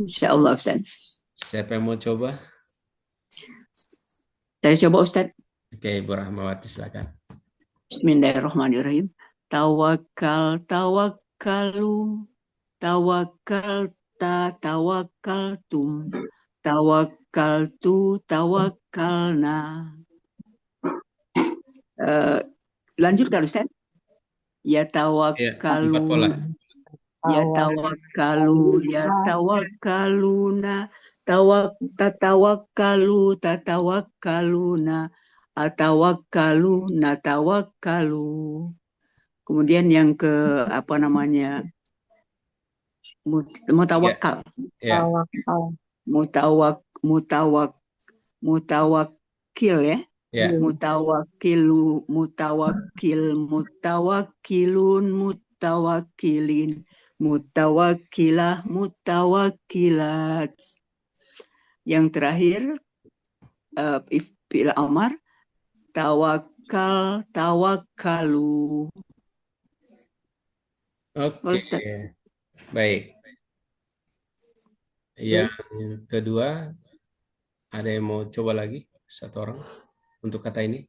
C: Insyaallah Ustaz.
A: Siapa yang mau coba?
C: Saya coba Ustaz.
A: Oke, Ibu Rahmawati silakan.
C: Bismillahirrahmanirrahim. Tawakkal, tawakkalu, tawakkalta, tawakkaltum, tawakkaltu, tawakkalna. Lanjutkan Ustaz. Ya tawakkalu. Ya tawakkalu, ya tawakkaluna, tatawakkalu, tatawakkaluna, atawakkalu, natawakkalu. Kemudian yang ke apa namanya? Mutawakkal.
A: Ya.
C: Mutawakkil ya.
A: Ya.
C: Mutawakkilu, mutawakkil, mutawakkilun, mutawakkilin, mutawakkilah, mutawakkilat. Yang terakhir fi'il amar tawakkalu.
A: Oke,
C: Ustaz.
A: baik. Yang kedua, ada yang mau coba lagi? Satu orang untuk kata ini?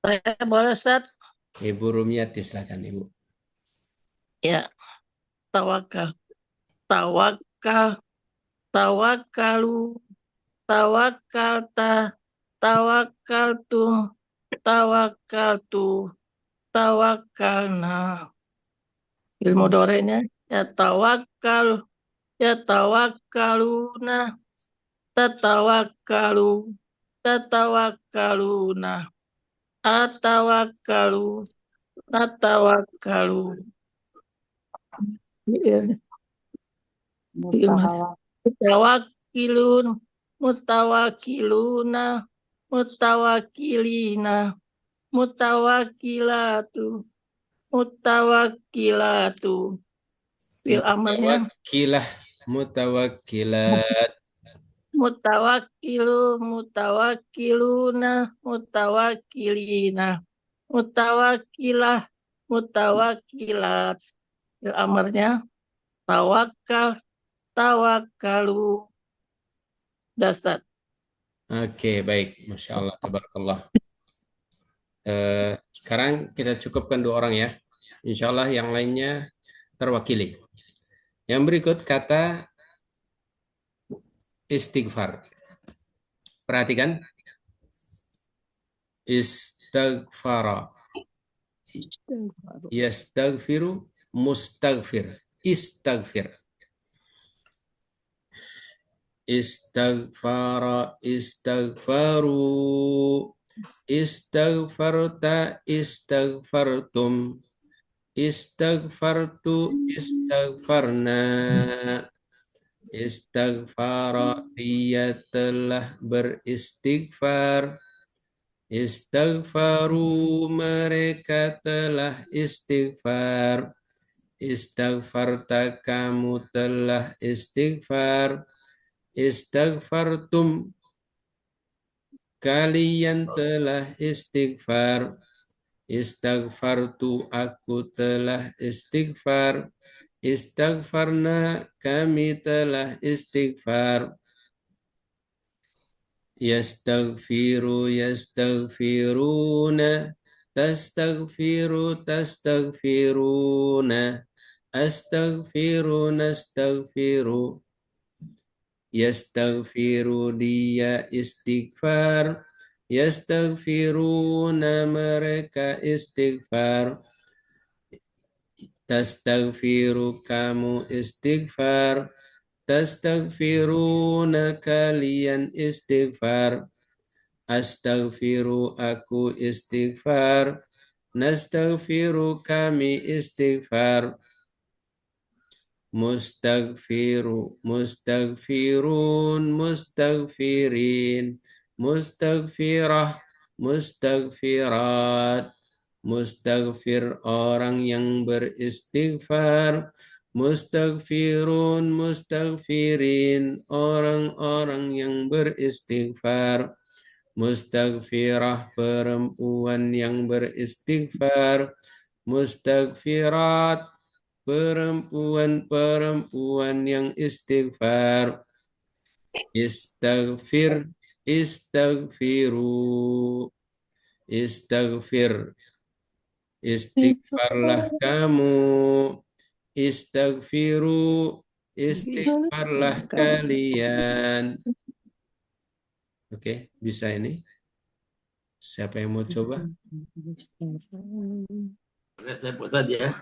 H: Saya boleh, Ustaz?
A: Ibu Rumiati, silakan Ibu.
H: Ya, tawakal. Tawakal. Tawakalu. Tawakalta. Tawakaltum. Tawakaltu. Tawakalna. Ilmu dorenya ya tawakal. Ya tawakkaluna. Tatawakkalu. Tatawakkaluna. Atawakkalu. Natawakkalu. Mutawakilun. Mutawakiluna. Mutawakilina. Mutawakilatu. Mutawakilatu. Fil amalnya
A: Mutawakkilah, mutawakkilat.
H: mutawakilu, mutawakiluna, mutawakilina, mutawakilah, mutawakilat. Fil amarnya tawakal, tawakalu. Dasar.
A: Oke, baik. Masya Allah, tabarakallah. Sekarang kita cukupkan 2 orang ya. Insya Allah yang lainnya terwakili. Yang berikut kata istighfar. Perhatikan. Istighfara. Yastaghfiru, mustaghfir. Istaghfir. Istaghfara, istaghfaru. Istaghfarta, istaghfartum. Istaghfartu, istaghfarna. Istaghfara, dia telah beristighfar. Istaghfaru, mereka telah istighfar. Istaghfarta, kamu telah istighfar. Istaghfartum, kalian telah istighfar. Istaghfartu, aku telah istighfar. Istaghfarna, kami telah istighfar. Yastaghfiru, yastaghfiruna. Tastaghfiru, tastaghfiruna. Astaghfiru, nastaghfiru. Yastaghfiru, dia istighfar. Yastaghfiruna, mereka istighfar. Tastaghfiru, kamu istighfar. Tastaghfiruna, kalian istighfar. Astaghfiru, aku istighfar. Nastaghfiru, kami istighfar. Mustaghfiru, mustaghfirun, mustaghfirin. Mustaghfirah, mustaghfirat. Mustaghfir, orang yang beristighfar. Mustaghfirun, mustaghfirin, orang-orang yang beristighfar. Mustaghfirah, perempuan yang beristighfar. Mustaghfirat, perempuan-perempuan yang istighfar. Istaghfir, istaghfiru. Istaghfir, istighfarlah kamu. Istaghfiru, istighfarlah kalian. Oke, bisa ini? Siapa yang mau coba?
E: Saya buat tadi ya.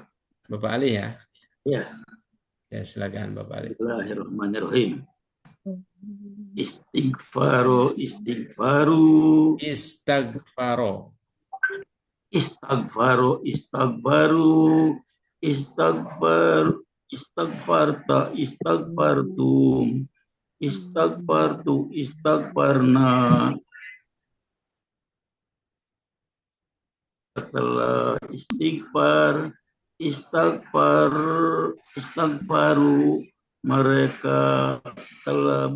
A: Bapak Ali ya?
E: Ya.
A: Ya, silakan Bapak Ali.
E: Bismillahirrahmanirrahim. Istighfaru, istighfaru.
A: Istaghfaro.
E: Istighfaru, istighfaru. Istighfar, istighfarta, istighfartum. Istighfartu, istighfarna. Setelah istighfar, istighfaru, mereka telah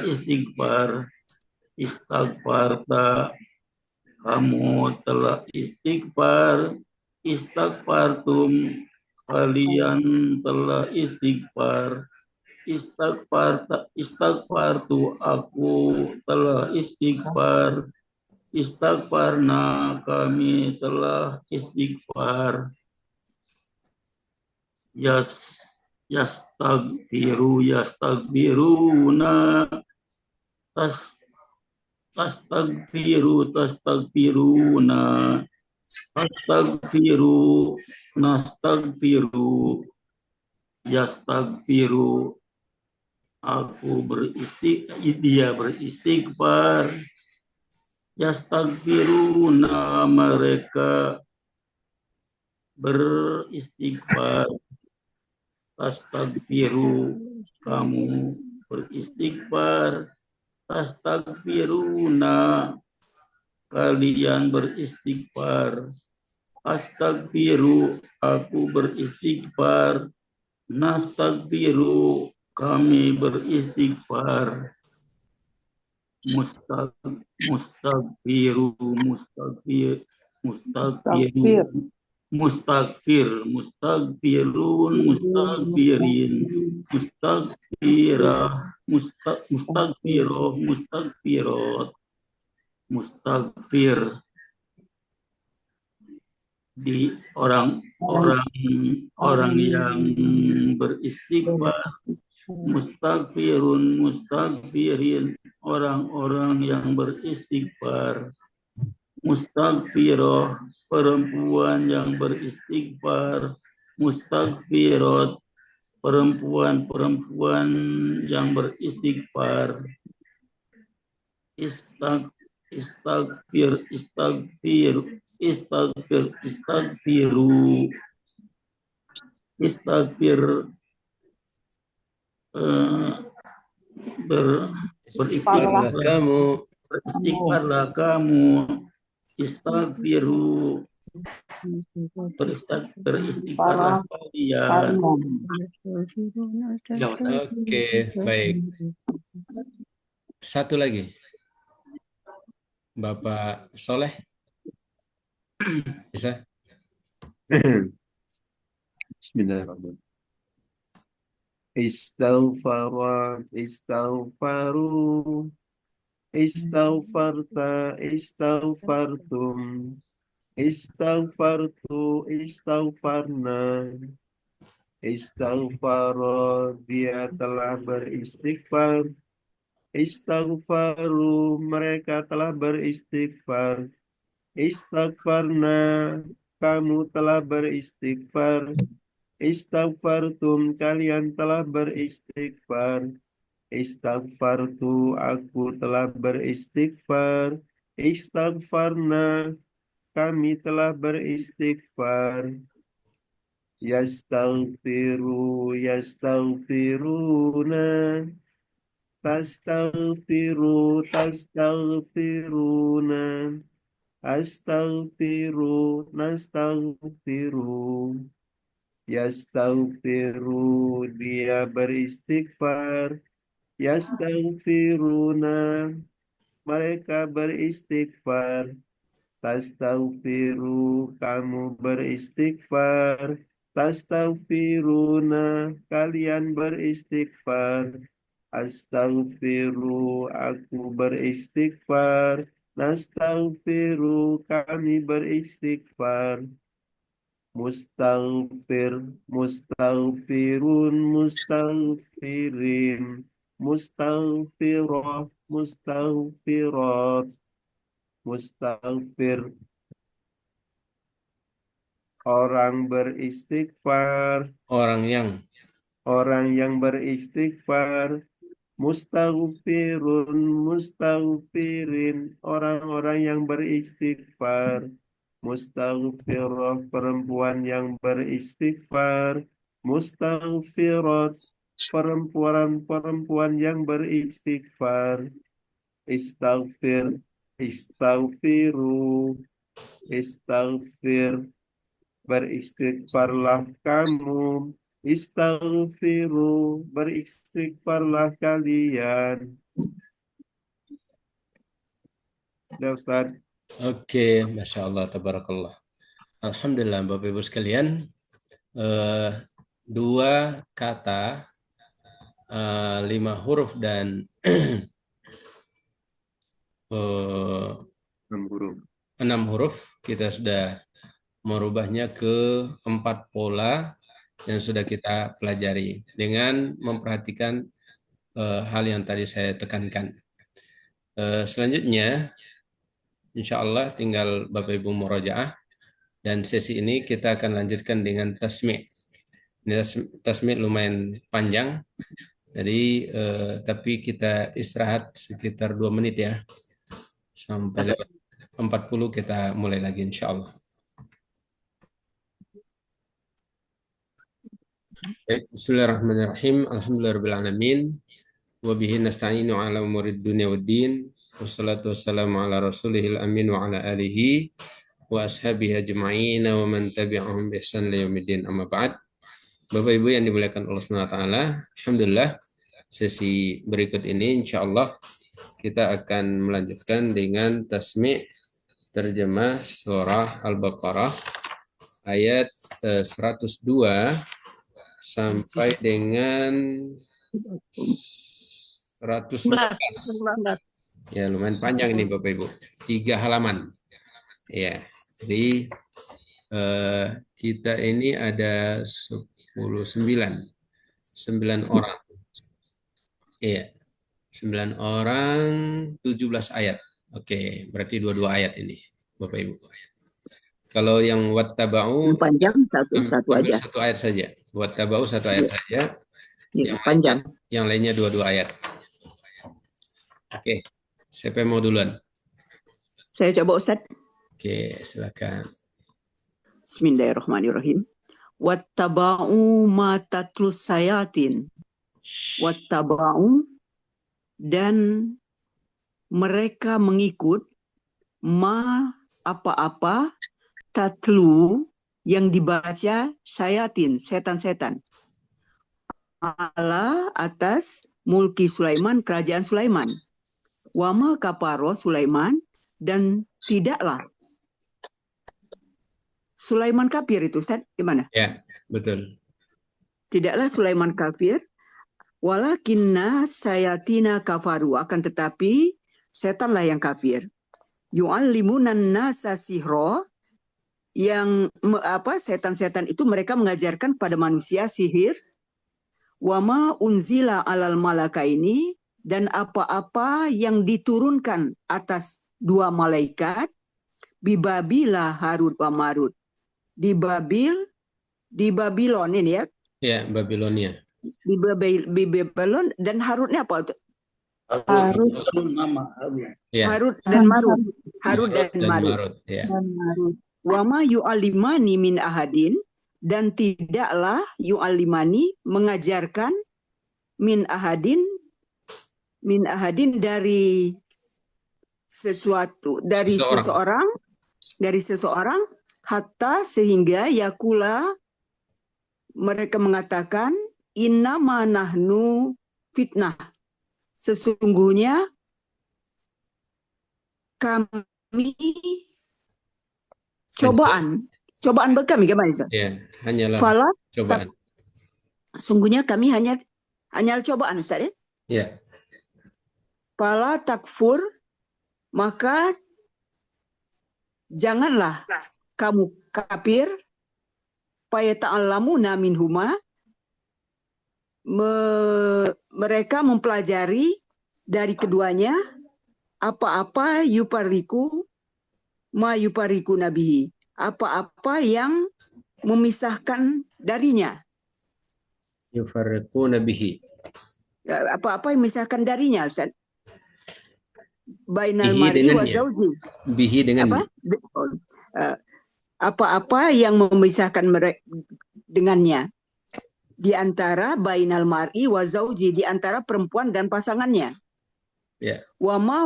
E: istighfar. Istighfarta, kamu telah istighfar. Istighfartum, kalian telah istighfar. Istighfartu, aku telah istighfar. Istighfarna, kami telah istighfar. Yastaghfiruna, tastagfiruna, nastaghfiru, yastaghfiru, dia beristighfar. Yastaghfiruna, mereka beristighfar. Tastaghfiru, kamu beristighfar. Tastaghfiruna, kalian beristighfar. Astaghfiru, aku beristighfar. Nastaghfiru, kami beristighfar. Mustaghfirun, mustaghfirin, mustaghfirah, mustaghfiroh, mustaghfirot, mustaghfir, di orang yang beristighfar. Mustaghfirun, mustaghfirin, orang-orang yang beristighfar. Mustaghfiroh, perempuan yang beristighfar. Mustaghfirot, perempuan-perempuan yang beristighfar. Istighfiru,
A: Beristighfarlah kamu.
E: Beristighfarlah kamu. Istighfiru, beristighfarlah kalian.
A: Oke, baik. Satu lagi. Bapak Soleh. Bisa?
I: Bismillahirrahmanirrahim. Istaghfara, istaghfaru, istaghfarta, istaghfartum, istaghfartu, istaghfarna, istaghfara, dia telah beristighfar, istaghfaru, mereka telah beristighfar, istaghfarna, kamu telah beristighfar, istaghfartum, kalian telah beristighfar. Istaghfartu, aku telah beristighfar. Istaghfarna, kami telah beristighfar. Yastaghfiru, yastaghfiruna. Tastaghfiru, tastaghfiruna. Astaghfiru, nastaghfiru. Yastaghfiru, dia beristighfar. Yastaghfiruna, mereka beristighfar. Tastaghfiru, kamu beristighfar. Tastaghfiruna, kalian beristighfar. Astaghfiru, aku beristighfar. Nastaghfiru, kami beristighfar. Mustaghfir, mustaghfirun, mustaghfirin, mustaghfirah, mustaghfirat, mustaghfir, orang beristighfar,
A: Orang yang
I: beristighfar, mustaghfirun, mustaghfirin, orang-orang yang beristighfar. Mustaghfirah, perempuan yang beristighfar. Mustaghfirat, perempuan-perempuan yang beristighfar. Istaghfir, istaghfiru, istaghfir, beristighfarlah kamu. Istaghfiru, beristighfarlah kalian. Ya Ustaz.
A: Oke, Masya Allah, tabarakallah. Alhamdulillah, Bapak Ibu sekalian, dua kata, 5 huruf dan 6 huruf, kita sudah merubahnya ke 4 pola yang sudah kita pelajari dengan memperhatikan hal yang tadi saya tekankan. Selanjutnya, insya Allah tinggal Bapak Ibu murajaah, dan sesi ini kita akan lanjutkan dengan tasmi'. Ini tasmi' lumayan panjang, jadi tapi kita istirahat sekitar 2 menit ya, sampai lewat 40 kita mulai lagi insya Allah. Bismillahirrahmanirrahim. Alhamdulillahirrahmanirrahim. Wabihi nasta'inu ala umurid dunia waddin. Wassalatu wassalamu ala rasulihil amin wa ala alihi wa ashabihi ajma'in wa man tabi'ahum bi ihsan ila yaumiddin, amma ba'd. Bapak Ibu yang dimuliakan Allah SWT, alhamdulillah sesi berikut ini insyaallah kita akan melanjutkan dengan tasmi' terjemah surah Al-Baqarah ayat 102 sampai dengan 111. Ya, lumayan panjang ini Bapak Ibu. 3 halaman. Ya, jadi kita ini ada 9 orang. Iya. 9 orang, 17 ayat. Oke, berarti 22 ayat ini Bapak Ibu. Kalau yang wattaba'u
C: panjang satu aja.
A: 1 ayat saja. Wattaba'u 1 ayat saja.
C: Yang panjang.
A: Yang lainnya 22 ayat. Oke. Siapa yang mau duluan?
C: Saya coba Ustaz.
A: Oke, silakan.
C: Bismillahirrahmanirrahim. Wattaba'u ma tatlus sayatin. Wattaba'u, dan mereka mengikut ma apa-apa tatlu yang dibaca sayatin, setan-setan. Ala atas mulki Sulaiman, kerajaan Sulaiman. Wama kaparo Sulaiman, dan tidaklah Sulaiman kafir itu Ustaz, gimana?
A: Ya, betul.
C: Tidaklah Sulaiman kafir, walakinna sayatina kafaru, akan tetapi setanlah yang kafir. Yu'allimunan nasa sihra, yang setan-setan itu mereka mengajarkan pada manusia sihir. Wama unzila alal malakaini, dan apa-apa yang diturunkan atas 2 malaikat, bibabila Harut wa Marut, di Babilon ini ya.
A: Ya, Babilonia.
C: Di Babylon, dan Harutnya apa itu?
E: Harut.
A: Ya.
C: Harut dan Marut. Harut dan Marut.
A: Ya.
C: Wama yu'alimani min ahadin, dan tidaklah yu'alimani mengajarkan min ahadin dari sesuatu, dari seseorang hatta sehingga yakula mereka mengatakan innama nahnu fitnah, sesungguhnya kami cobaan bagi kami, gimana Ustaz?
A: Ya, hanyalah
C: Fala,
A: cobaan.
C: sungguhnya kami hanya cobaan Ustaz ya.
A: Ya.
C: Fala takfur, maka janganlah kamu kafir, fayata'allamuna minhuma, mereka mempelajari dari keduanya apa-apa yupariku nabihi, apa-apa yang memisahkan darinya.
A: Yufarriqu nabihi.
C: Apa-apa yang memisahkan darinya Ustaz. Bainal
A: Bihi
C: mar'i wa
A: dengannya.
C: zauji.
A: Bihi dengan
C: apa yang memisahkan mereka dengannya, di antara bainal mar'i wa zauji, di antara perempuan dan pasangannya.
A: Ya.
C: Wa ma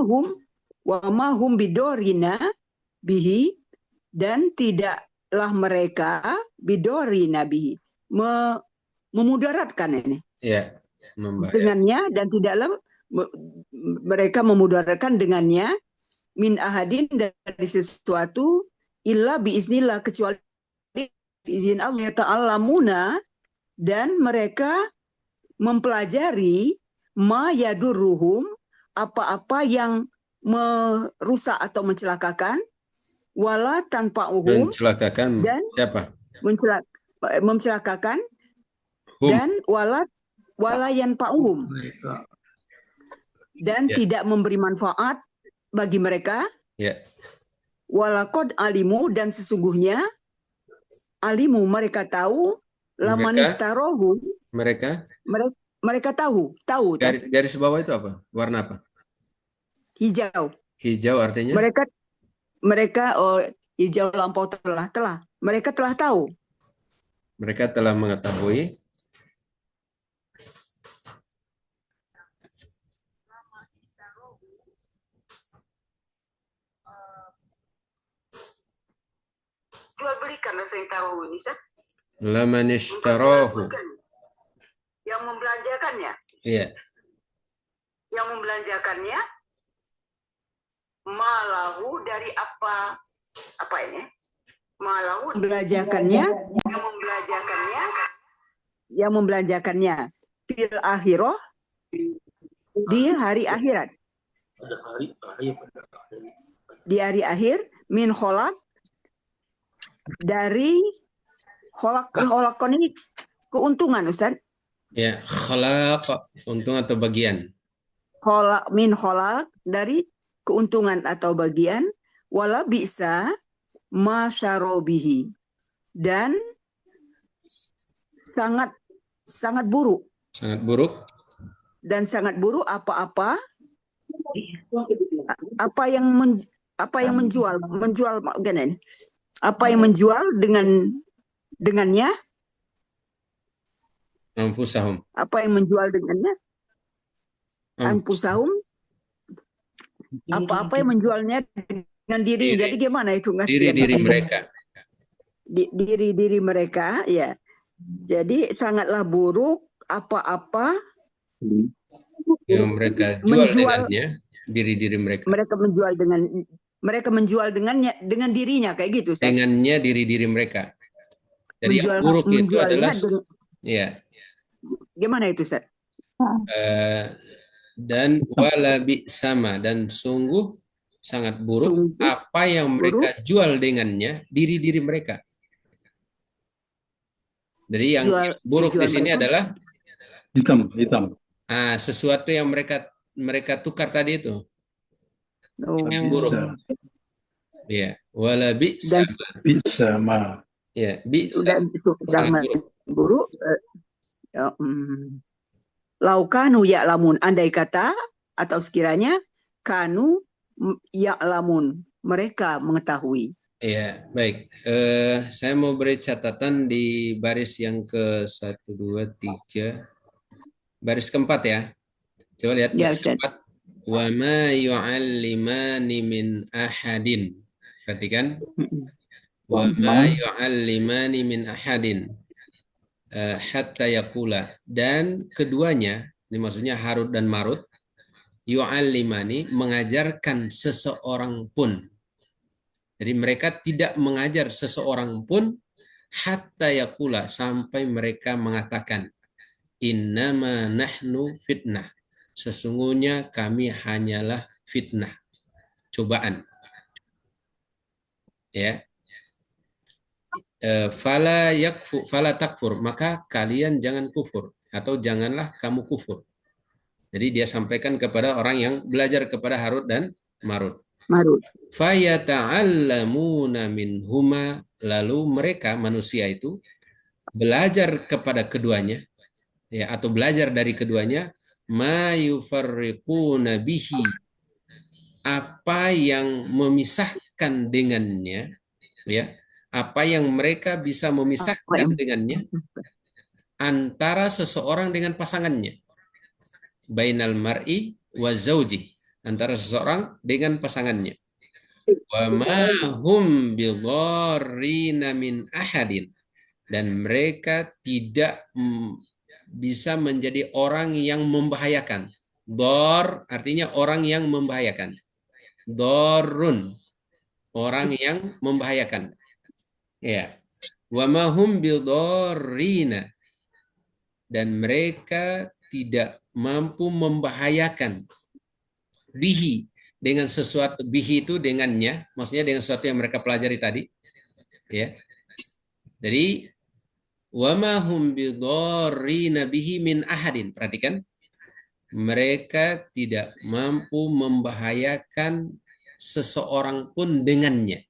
C: hum bidorina bihi, dan tidaklah mereka bidorina bihi, memudaratkan ini.
A: Ya,
C: dengannya, dan tidaklah mereka memudaratkan dengannya min ahadin dari sesuatu illa biiznillah kecuali izin Allah ta'allamuna dan mereka mempelajari ma yadurruhum apa-apa yang merusak atau mencelakakan wala tanfa'uhum
A: Mencelakakan
C: dan
A: siapa?
C: mencelakakan
A: Hum.
C: dan wala yanfa'uhum
E: Mereka.
C: dan
A: Ya.
C: tidak memberi manfaat bagi mereka.
A: Ya.
C: Walaqad alimu dan sesungguhnya alimu mereka tahu lamanistarahum
A: Mereka
C: mereka tahu
A: garis bawah itu apa? Warna apa?
C: hijau.
A: Hijau artinya?
C: Mereka hijau lampau telah mereka telah tahu.
A: Mereka telah mengetahui
C: Jual belikan sering tahu ini sah.
A: lamanishtarahu.
C: Yang membelanjakannya.
A: Iya.
C: Yang membelanjakannya malahu dari apa ini? Malahu yang membelanjakannya fil akhirah di hari akhirat.
E: Pada hari akhir, pada akhir.
C: Di hari akhir min kholak dari kholak ini keuntungan Ustaz.
A: Ya, khalaq untung atau bagian.
C: Kholak min kholak dari keuntungan atau bagian wala bisa masyarobihi dan sangat buruk
A: Sangat buruk.
C: dan sangat buruk apa yang menjual gini, apa yang menjual dengannya
A: Anfusahum.
C: apa yang menjual dengannya anfusahum apa yang menjualnya dengan diri. Jadi gimana itu
A: Diri mereka.
C: Diri mereka ya. Jadi sangatlah buruk apa-apa
A: yang mereka jual dengannya diri mereka.
C: Mereka menjual dengan dirinya kayak gitu.
A: Dengannya diri mereka. Jadi yang buruk itu adalah ya.
C: Gimana itu Ustaz?
A: Dan walabi sama dan sungguh sangat buruk apa yang mereka jual dengannya diri mereka. Jadi yang buruk di sini adalah
E: hitam.
A: Sesuatu yang mereka tukar tadi itu. Yang buruk. Ya, walabi
E: sama.
A: Ya, bisa.
C: Buruk. Laukanu ya'lamun, andai kata atau sekiranya kanu ya'lamun, mereka mengetahui.
A: Iya, baik. Saya mau beri catatan di baris yang ke 1, 2, 3. Baris keempat ya. Coba lihat baris keempat. Wa ma yu'allimani min ahadin. Perhatikan. Wa ma yu'allimani min ahadin. Hatta yaqula. Dan keduanya, ini maksudnya Harut dan Marut, yu'allimani, mengajarkan seseorang pun. Jadi mereka tidak mengajar seseorang pun hatta yaqula, sampai mereka mengatakan innama nahnu fitnah. Sesungguhnya kami hanyalah fitnah, cobaan. Ya. Fala takfur, maka kalian jangan kufur atau janganlah kamu kufur. Jadi dia sampaikan kepada orang yang belajar kepada Harut dan Marut. Fayata'allamuna minhuma, lalu mereka manusia itu belajar kepada keduanya ya, atau belajar dari keduanya, ma yufarriquna bihi, apa yang memisahkan dengannya ya, apa yang mereka bisa memisahkan dengannya antara seseorang dengan pasangannya. Bainal mar'i wa zauji, antara seseorang dengan pasangannya. Wa ma hum bidharrina min ahadin, dan mereka tidak bisa menjadi orang yang membahayakan. Dhar artinya orang yang membahayakan. Dorun, orang yang membahayakan. Ya. Wa ma hum bidorrina, dan mereka tidak mampu membahayakan bihi, dengan sesuatu. Bihi itu dengannya, maksudnya dengan sesuatu yang mereka pelajari tadi, ya. Jadi wa ma hum bidorrina bihi min ahadin. Perhatikan, mereka tidak mampu membahayakan seseorang pun dengannya.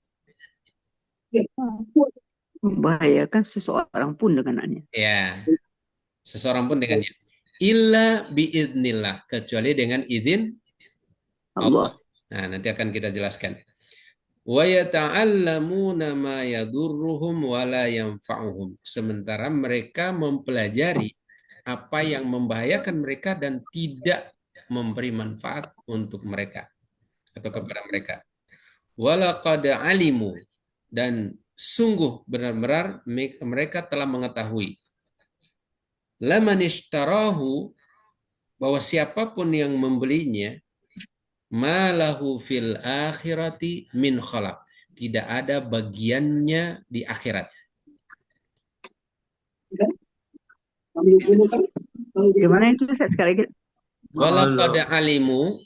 C: Membahayakan seseorang pun dengannya.
A: Ya, seseorang pun dengannya. Illa biidnillah, kecuali dengan izin Allah.
C: Allah.
A: Nah, nanti akan kita jelaskan. Wa yata'allamuna ma yadurruhum wa la yanfa'uhum. Sementara mereka mempelajari apa yang membahayakan mereka dan tidak memberi manfaat untuk mereka atau kepada mereka. Walaqad alimu, dan sungguh benar-benar mereka telah mengetahui. Laman ishtarahu, bahwa siapapun yang membelinya, malahu fil akhirati min khalaq, tidak ada bagiannya di akhirat.
C: Gimana itu Ustaz, sekali lagi?
A: Walaqad alimu,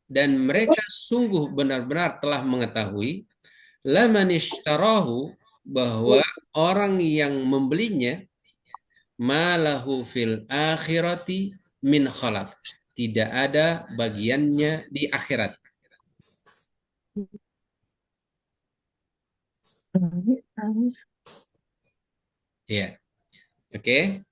A: dan mereka sungguh benar-benar telah mengetahui, laman ishtarahu, bahwa orang yang membelinya, malahu fil akhirati min khalaq, tidak ada bagiannya di akhirat. Ya, oke.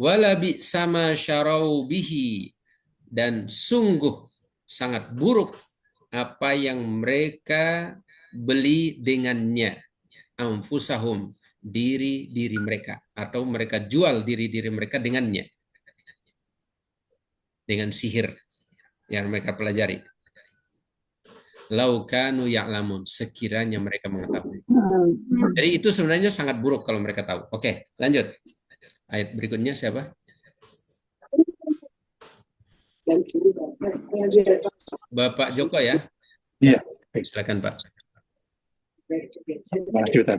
A: Wala bi sama syarau bihi, dan sungguh sangat buruk apa yang mereka beli dengannya, anfusahum, diri-diri mereka, atau mereka jual diri-diri mereka dengannya, dengan sihir yang mereka pelajari. Lau kanu ya'lamun, sekiranya mereka mengetahui. Jadi itu sebenarnya sangat buruk kalau mereka tahu. Oke, lanjut. Ayat berikutnya siapa? Bapak Joko ya?
F: Iya.
A: Silakan Pak.
F: Terima kasih Ustaz.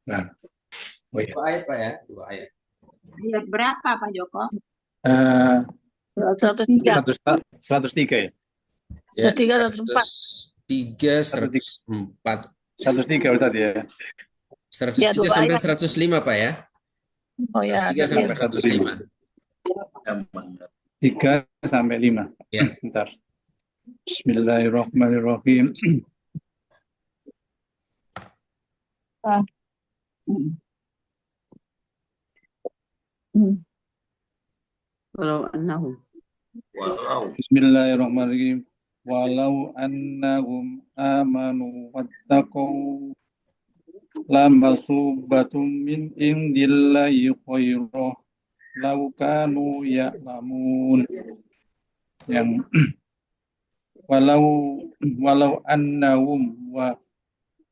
F: Nah, oh iya.
A: Dua ayat Pak ya, dua ayat.
D: Ayat berapa Pak Joko?
H: 103.
F: 103 ya?
A: Ya,
H: 103,
A: 103, 104.
F: 103 Ustaz ya.
A: 103
H: Ya, dua
A: sampai
H: ayat.
A: 105 Pak ya.
H: Oh ya,
A: 103 sampai 105.
F: 3 sampai 5.
A: Ya.
F: Bentar. Bismillahirrahmanirrahim.
C: Walau annahum.
F: Bismillahirrahmanirrahim. Walau annahum amanu wattaqau lamasubatum min indillahi khairah law kanu ya'lamun. Yang walau annahum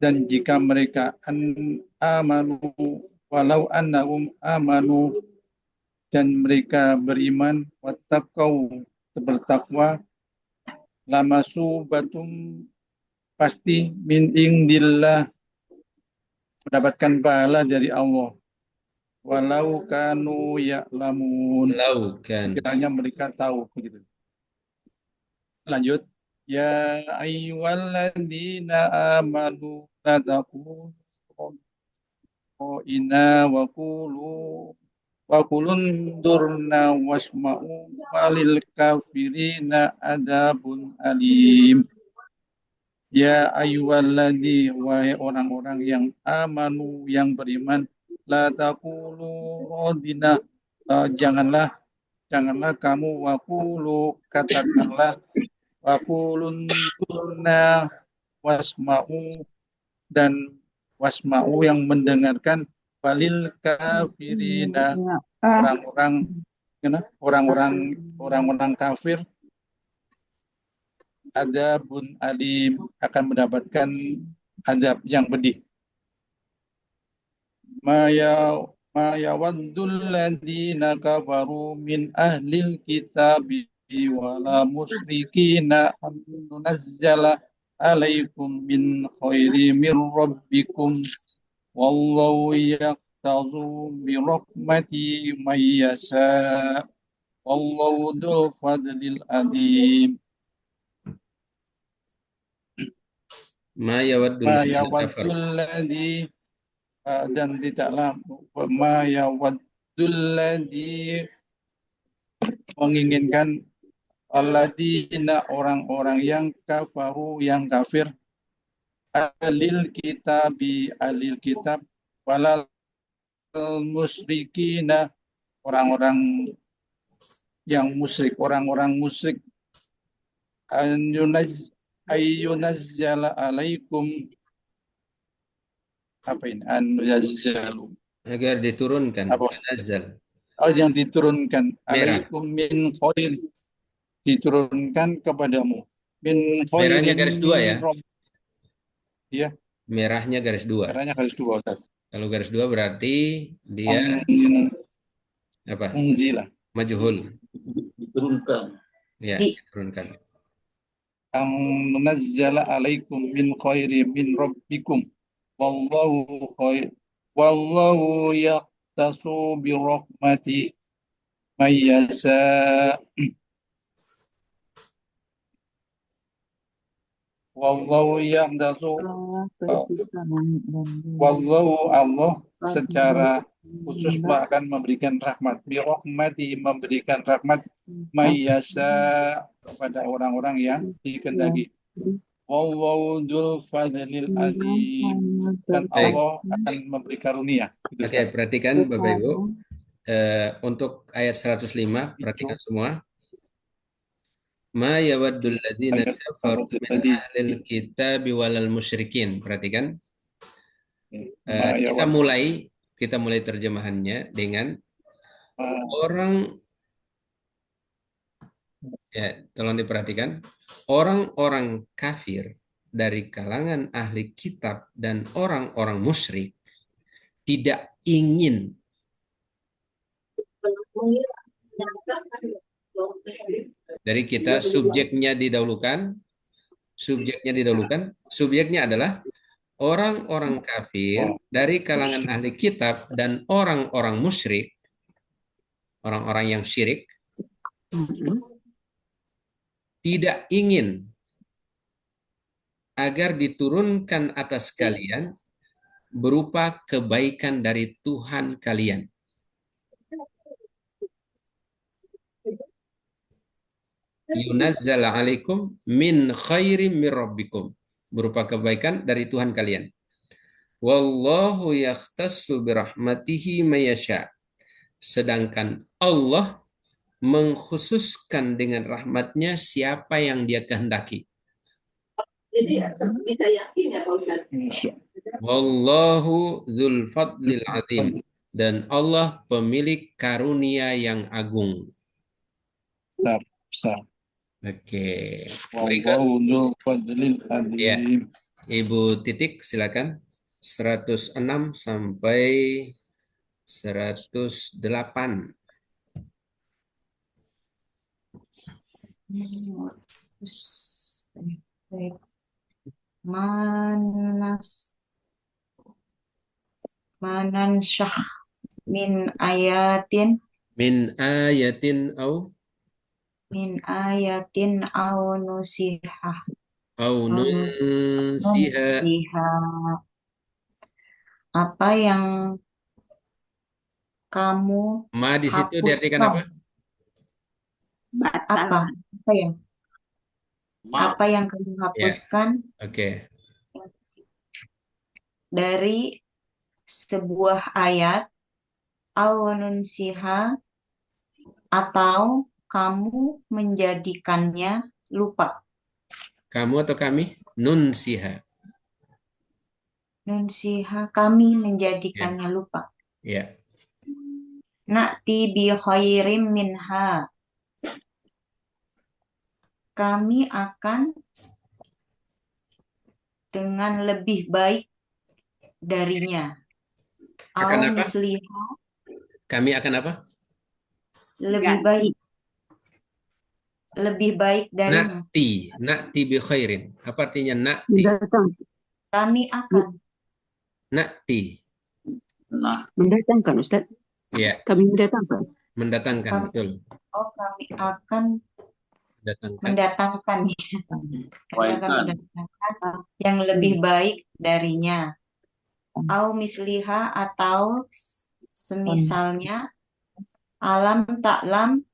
F: dan jika mereka amanu, walau annahum amanu, dan mereka beriman, wattaqau, bertakwa, lamasubatum, pasti min indillah, mendapatkan pahala dari Allah. Walau kanu ya'lamun,
A: Lau kan.
F: kiranya mereka tahu begitu. Lanjut. Ya ayyuhalladzina amanu la taqulu inna wa qulun durna wasma'u walil kafirina adabun alim. Ya ayyuhalladzi, wahai orang-orang yang amanu, yang beriman, la taqulu radina, janganlah kamu waqulu, katakanlah, waqulun durna wasma'u, dan wasma'u yang mendengarkan, walil kafirina, orang-orang kafir, adabun alim, akan mendapatkan azab yang pedih. Ma yawaddul ladzina kafaru min ahlil kitabi ولا مشركين أن ننزل عليكم من خير من ربكم والله يقتض برحمته من يشاء والله ذو الفضل العظيم
A: Ma yawaddul
F: ما
A: ladzina
F: يود
A: kafaru.
F: الذي dan tidaklah ma yawaddul ladzi menginginkan alladzina orang-orang yang kafaru yang kafir alil kitab walal musyrikina orang-orang yang musyrik orang-orang musyrik ayyunazzala alaikum apa ini anuzzalu
A: Agar diturunkan.
F: apa
A: Nazal.
F: yang diturunkan
A: Merah.
F: alaikum min khair diturunkan kepadamu min
A: Merahnya
F: khairin
A: garis 2 ya.
F: ya
A: Merahnya garis 2.
F: caranya garis 2 Ustaz.
A: Kalau garis 2 berarti dia apa?
F: Unzila
A: Majhul.
E: Diturunkan.
A: Ya, diturunkan.
F: ang nazzala alaikum min khairi min rabbikum wallahu yaqtasu bi rahmati may yasha wallahu yaqtasu wallahu Allah secara khusus akan memberikan rahmat bi rahmati memberikan rahmat may yasha kepada orang-orang yang dikehendaki. Wallahu dzul fadlil azim dan Allah akan memberi karunia. Gitu,
A: Oke, perhatikan Bapak Ibu. Untuk ayat 105, perhatikan semua. Ma yawaddul ladzina kafaru min ahlil kitabi walal musyrikin. Perhatikan. Kita mulai terjemahannya dengan orang. Ya, tolong diperhatikan. Orang-orang kafir dari kalangan ahli kitab dan orang-orang musyrik tidak ingin dari kita subjeknya didahulukan. Subjeknya adalah orang-orang kafir dari kalangan ahli kitab dan orang-orang musyrik, orang-orang yang syirik, tidak ingin agar diturunkan atas kalian berupa kebaikan dari Tuhan kalian. Yunazzala alaikum min khairim min rabbikum. Berupa kebaikan dari Tuhan kalian. Wallahu yakhtassu birahmatihi mayasya. Sedangkan Allah mengkhususkan dengan rahmatnya siapa yang dia kehendaki.
H: Jadi bisa yakin ya Pak Ustaz.
A: Wallahu dzul fadlil azim. Dan Allah pemilik karunia yang agung.
F: Besar.
A: Oke.
F: Wallahu dzul fadlil azim.
A: Ya. Ibu Titik silakan. 106 sampai 108.
J: Manansyah min ayatin au nusiha apa yang kamu
A: Ma di situ
J: hapuskan.
A: diartikan apa?
J: Apa yang kamu hapuskan dari sebuah ayat au nunsiha atau kamu menjadikannya lupa.
A: Kamu atau kami? Nunsiha.
J: Nunsiha kami menjadikannya lupa.
A: Ya.
J: Na'ti bi khairim minha. Kami akan dengan lebih baik darinya.
A: Akan apa? Kami akan apa?
J: Lebih baik. lebih baik darimu.
A: Na'ti bi khairin. Apa artinya na'ti?
C: Mendatang.
J: Kami akan.
A: Na'ti.
E: Nah,
C: Mendatangkan, Ustaz.
A: Ya,
C: Kami mendatangkan.
A: mendatangkan,
J: Kami,
A: betul.
J: kami akan
A: Mendatangkan.
J: mendatangkan. Kami akan
E: Baikkan.
J: mendatangkan yang lebih baik darinya. Au misliha atau semisalnya. Alam taklam,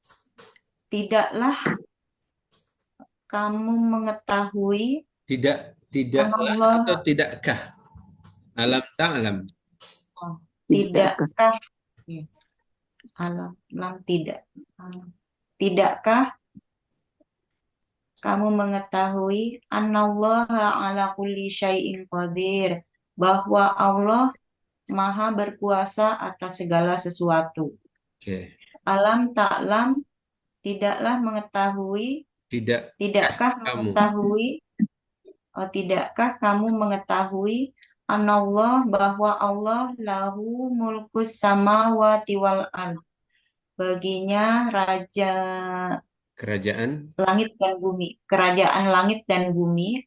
J: tidaklah kamu mengetahui
A: Tidaklah
J: Allah,
A: atau tidakkah? Alam ta'lam.
J: tidakkah ya. Alam tidak. Tidakkah kamu mengetahui annallaha ala kulli syai'in qadir, bahwa Allah Maha berkuasa atas segala sesuatu.
A: Oke.
J: Alam taklam, tidaklah mengetahui, tidakkah
A: kamu.
J: mengetahui, tidakkah kamu mengetahui anallah, bahwa Allah lahu mulkus samawati wal ard, baginya raja
A: Kerajaan
J: langit dan bumi, kerajaan langit dan bumi.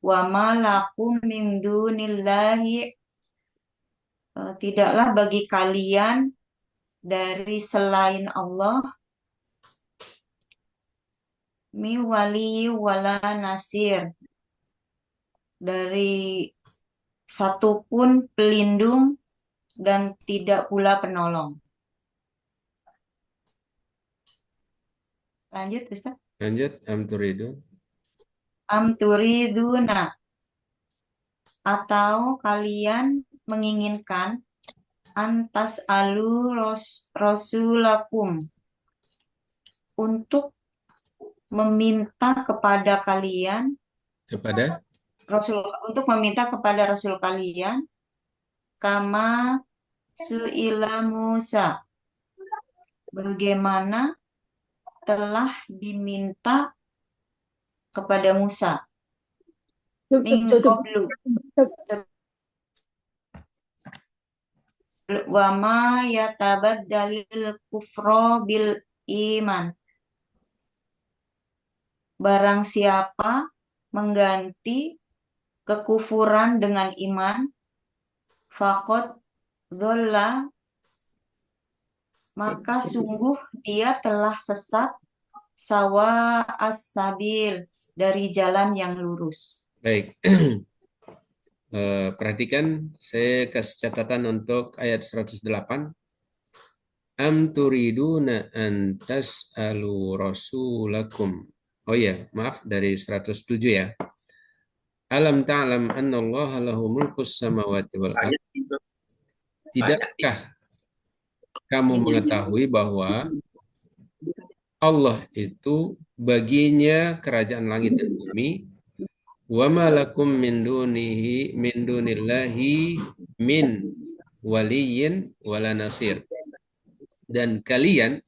J: Wa ma lakum min dunillahi, tidaklah bagi kalian dari selain Allah mi wali wala nasir, dari satupun pelindung dan tidak pula penolong. Lanjut, Ustaz.
A: Lanjut, am turidu.
J: Am turiduna, atau kalian menginginkan antas alu rasulakum, untuk meminta kepada kalian, untuk meminta kepada Rasul kalian, kama su'ila Musa, bagaimana telah diminta kepada Musa min qablu, wa ma yatabaddalil kufra bil iman, barang siapa mengganti kekufuran dengan iman, faqad dhalla, maka sungguh dia telah sesat, sawa as-sabil, dari jalan yang lurus.
A: Baik. Perhatikan, saya kasih catatan untuk ayat 108. Am turiduna an tas'alu rasulakum. Oh ya, maaf, dari 107 ya. Alam ta'lam anna Allah lahu mulkus samawati wal ard. Tidakkah kamu mengetahui bahwa Allah itu baginya kerajaan langit dan bumi, wa ma lakum min dunillahi min waliyyin wala nasir, dan kalian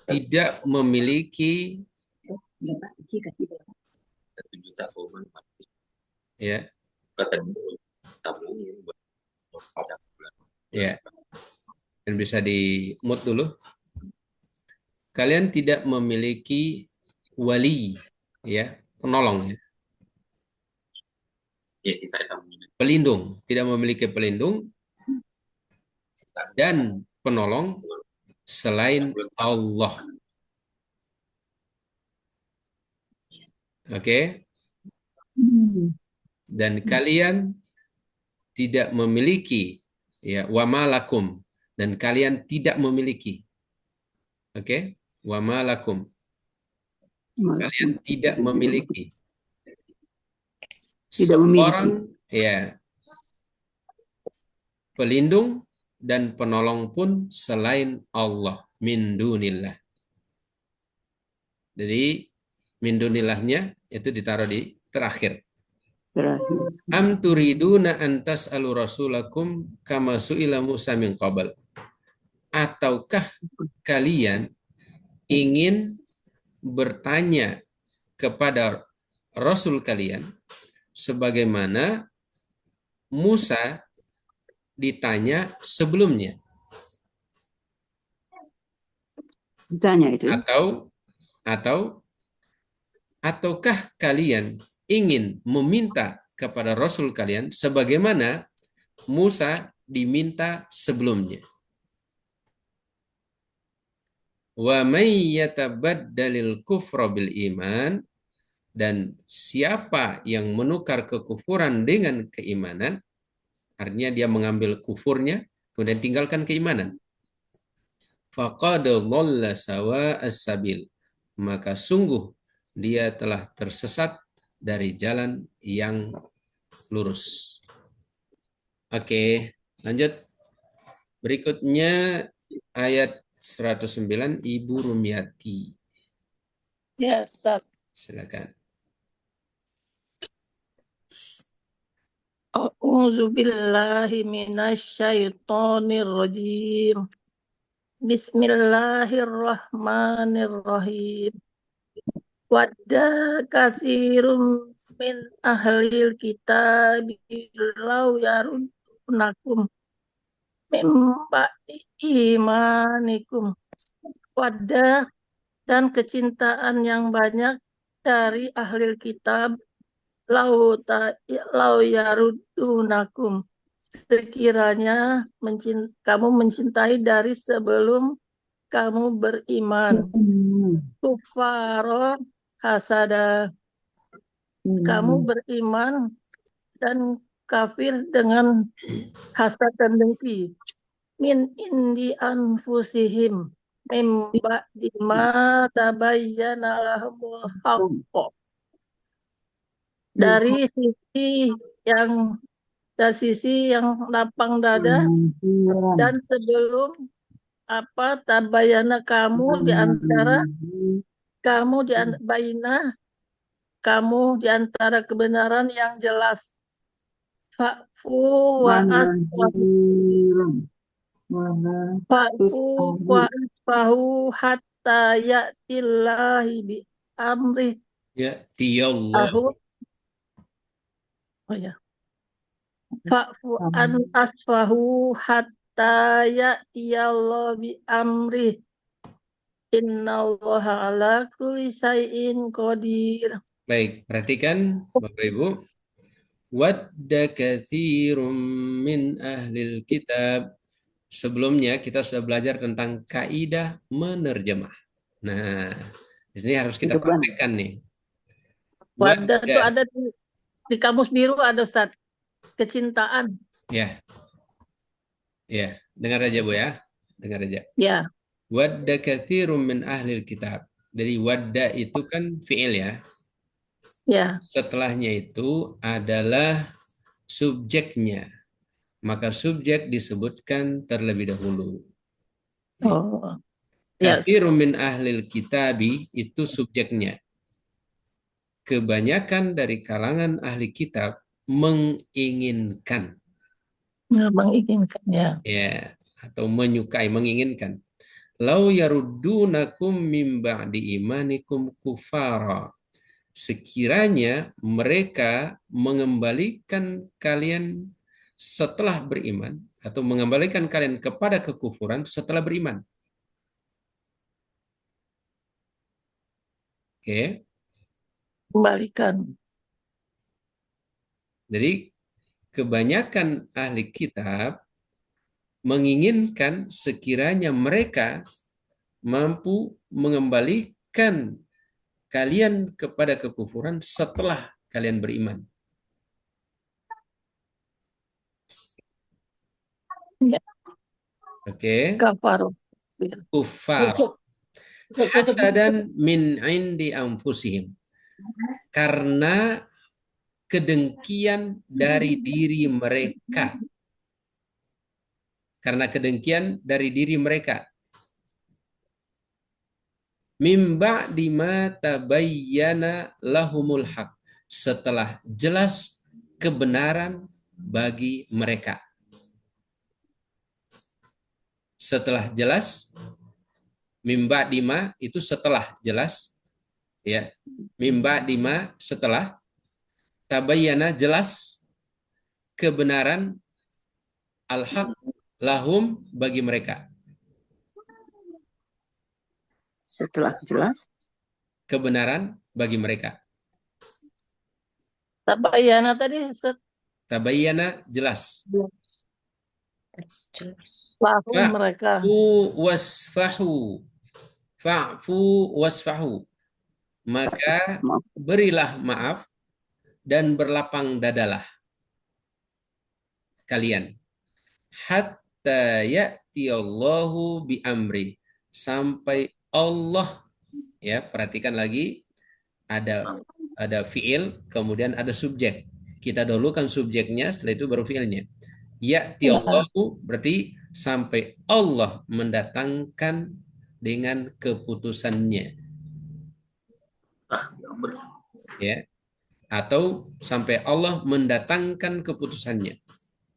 A: tidak memiliki ya ya, dan bisa di mute dulu. Kalian tidak memiliki wali, ya, penolong, ya. Pelindung, tidak memiliki pelindung dan penolong selain Allah. Oke? Dan kalian tidak memiliki, ya, wa malakum, dan kalian tidak memiliki. Oke? Wa malakum. Kalian tidak memiliki. Seorang, ya, pelindung dan penolong pun selain Allah, min dunillah. Jadi min dunillahnya itu ditaruh di terakhir. Am turiduna an tas'alu rasulakum kama su'ila Musa min qabl. Ataukah kalian ingin bertanya kepada Rasul kalian sebagaimana Musa ditanya sebelumnya?
C: Ditanya itu.
A: Ataukah kalian ingin meminta kepada Rasul kalian sebagaimana Musa diminta sebelumnya? Wa may yatabaddalil kufra bil iman, dan siapa yang menukar kekufuran dengan keimanan, artinya dia mengambil kufurnya kemudian tinggalkan keimanan, faqad dhalla sawa'as sabil, maka sungguh dia telah tersesat dari jalan yang lurus. Oke, lanjut. Berikutnya ayat 109, Ibu Rumiati.
H: Ya, Ustaz.
A: Silakan.
H: A'udzu billahi minasyaitonir rajim. Bismillahirrahmanirrahim. Wadda katsirum min ahlil kitab law yarudunakum min ba'di imanikum. Wadda, dan kecintaan yang banyak dari ahlil kitab, lau yarudunakum, sekiranya kamu mencintai dari sebelum kamu beriman. Kufaro hasada, kamu beriman dan kafir dengan hasad dan dengki. Min indi anfusihim mim ba'di ma tabayyana lahumul haqq, dari sisi yang lapang dada, dan sebelum tabayana kamu di antara kebenaran yang jelas. Fa'fu wa asfahu hatta ya'tillahi bi amri.
A: Ya'tiyallahu.
H: Oh ya. Fa'fu an asfahu hatta ya'tiyallahu bi amri. Innallaha ala kulli syai'in qadir.
A: Baik, perhatikan Bapak Ibu. Wadda katsirum min ahlil kitab. Sebelumnya kita sudah belajar tentang kaidah menerjemah. Nah, di sini harus kita praktekkan nih.
H: Wadda itu ada di kamus biru, ada Ustaz. Kecintaan.
A: Ya. Ya, dengar aja Bu ya. Dengar aja.
H: Ya.
A: Wadda katsirum min ahlil kitab. Jadi wadda itu kan fi'il ya.
H: Ya.
A: Setelahnya itu adalah subjeknya. Maka subjek disebutkan terlebih dahulu.
H: Oh.
A: Katsirun min ahlil kitabi itu subjeknya. Kebanyakan dari kalangan ahli kitab menginginkan.
H: Menginginkan ya.
A: Ya, atau menyukai, menginginkan. Lau yaruddunakum min ba'di imanikum kufara. Sekiranya mereka mengembalikan kalian setelah beriman, atau mengembalikan kalian kepada kekufuran setelah beriman. Oke.
H: Kembalikan.
A: Jadi kebanyakan ahli kitab menginginkan sekiranya mereka mampu mengembalikan kalian kepada kekufuran setelah kalian beriman.
H: Ya.
A: Oke.
H: Kufar.
A: Hasadan min indi anfusihim. Karena kedengkian dari diri mereka. Karena kedengkian dari diri mereka. Mim ba'di ma tabayyana lahumul haq. Setelah jelas kebenaran bagi mereka. Setelah jelas, mim ba'di ma itu setelah jelas, ya. Mim ba'di ma setelah, tabayyana jelas kebenaran, al-haq lahum bagi mereka.
C: setelah jelas.
A: Kebenaran bagi mereka.
H: Tabayana tadi Ustaz.
A: Tabayyana jelas.
J: Jelas.
H: Lahum mereka.
A: Fa'fu wasfahu. Fa'fu wasfahu. Maka berilah maaf dan berlapang dadalah kalian. Hatta ya'tiyallahu bi amri. Sampai Allah, ya, perhatikan lagi, ada fiil, kemudian ada subjek. Kita dahulukan subjeknya, setelah itu baru fiilnya. Ya'tiyallahu berarti sampai Allah mendatangkan dengan keputusannya. Ya. Atau sampai Allah mendatangkan keputusannya.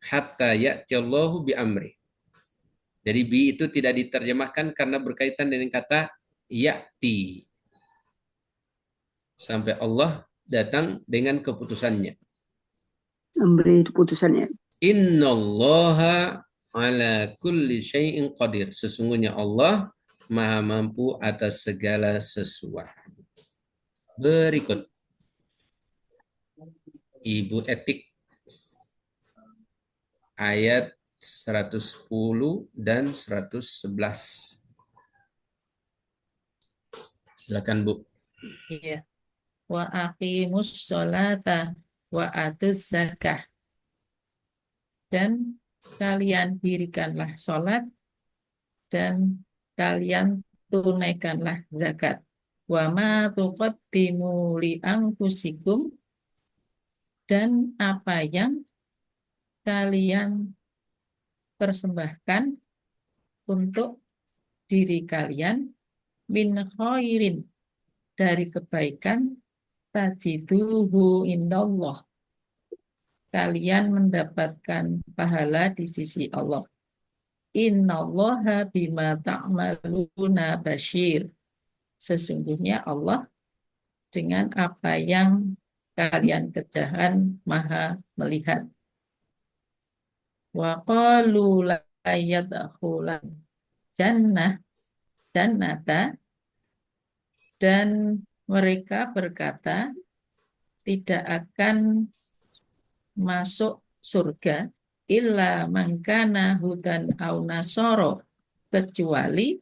A: Hatta ya'tiyallahu bi amri. Jadi bi itu tidak diterjemahkan karena berkaitan dengan kata ya'ti. Sampai Allah datang dengan keputusannya.
C: Memberi keputusannya.
A: Innallaha ala kulli syai'in qadir. Sesungguhnya Allah Maha mampu atas segala sesuatu. Berikut. Ibu Etik ayat 110 dan 111. Silakan Bu.
B: Iya. Wa aqimus sholata wa atuz zakah. Dan kalian dirikanlah sholat dan kalian tunaikanlah zakat. Wa ma tuqaddimu li anfusikum, dan apa yang kalian persembahkan untuk diri kalian min khairin, dari kebaikan, tajiduhu indallah, kalian mendapatkan pahala di sisi Allah. Innallaha bima ta'maluna basyir. Sesungguhnya Allah dengan apa yang kalian kerjakan maha melihat. Wa qalu la yadkhulan jannata, dan mereka berkata tidak akan masuk surga illa man kana hudan au nasoro, kecuali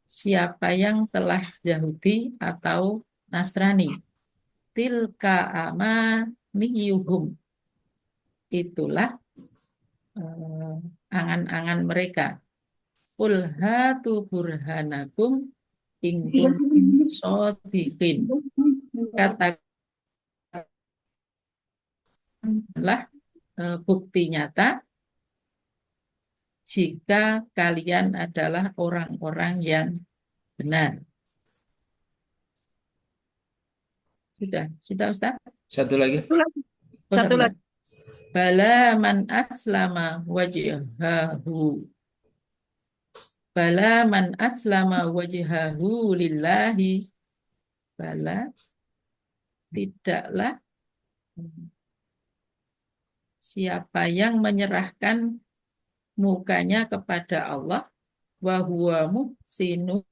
B: siapa yang telah Yahudi atau Nasrani. Tilka amaniyuhum, itulah angan-angan mereka. Qul hatu burhanakum in kuntum shodiqin. Katakanlah bukti nyata jika kalian adalah orang-orang yang benar. Sudah Ustaz?
A: Satu lagi.
H: Satu lagi.
B: Bala man aslama wajhahu. Bala man aslama wajhahu lillahi. Bala, tidaklah siapa yang menyerahkan mukanya kepada Allah, wa huwa muhsinun,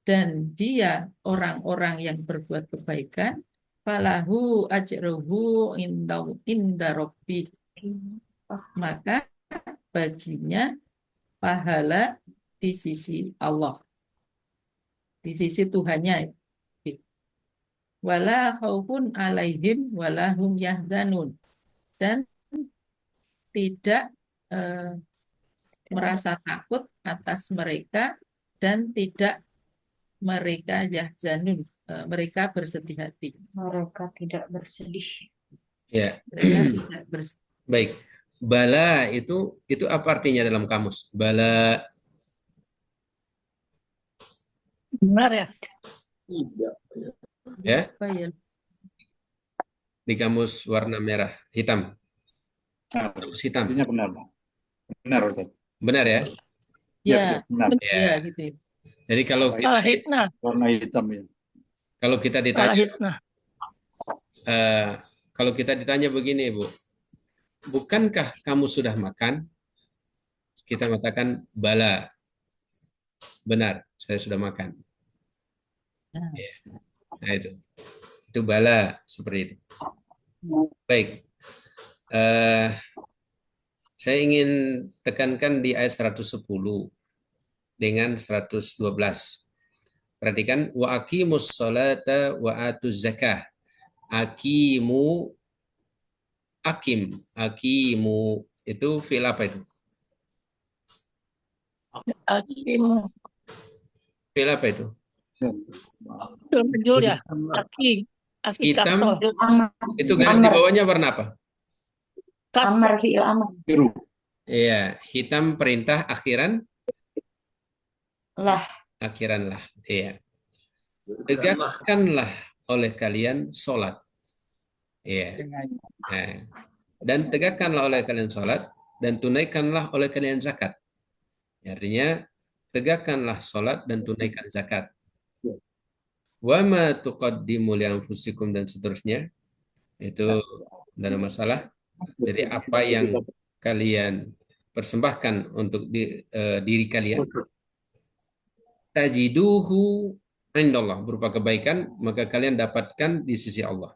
B: dan dia orang-orang yang berbuat kebaikan, falahu ajruhu inda rabbih, maka baginya pahala di sisi Allah, di sisi Tuhannya. Wala khaufun alaihim wala hum yahzanun, dan tidak merasa takut atas mereka dan tidak mereka yahzanun, mereka bersedih hati.
J: Mereka tidak bersedih.
A: Ya.
B: Mereka tidak bersedih.
A: Baik. Bala itu apa artinya dalam kamus? Bala.
H: Benar ya?
A: Ya.
B: Apa ya?
A: Di kamus warna merah, hitam. Kamus hitam.
F: Artinya benar, Bang. Benar, Ustaz.
A: Benar ya?
B: Ya,
F: benar.
A: Ya.
B: gitu.
A: Jadi kalau
H: Hitnah.
F: Warna hitam ya.
A: kalau kita ditanya kalau kita ditanya begini, Bu, bukankah kamu sudah makan? Kita mengatakan bala. Benar, saya sudah makan.
B: Nah,
A: Ya. Nah itu bala seperti itu. Baik, eh, saya ingin tekankan di ayat 110 dengan 112. Perhatikan wa aqimus sholata wa atuz zakah. Aqimu, aqimu itu fi'il apa itu?
H: Hakim.
A: Fi'il apa itu?
H: Jul ya. Aki. Aki
A: Hitam
H: kapsul.
J: Fi'il amr.
A: itu garis di bawahnya warna apa?
J: Amr fi'il amr.
F: Biru.
A: Iya, hitam perintah akhiran
J: Lah.
A: lah. Iya. Tegakkanlah oleh kalian sholat. Iya. Nah, dan tegakkanlah oleh kalian sholat dan tunaikanlah oleh kalian zakat. Artinya tegakkanlah sholat dan tunaikan zakat. Wa ma tuqaddimu li anfusikum dan seterusnya. Itu tidak ada masalah. Jadi apa yang kalian persembahkan untuk diri kalian, tajiduhu indallah, berupa kebaikan, maka kalian dapatkan di sisi Allah.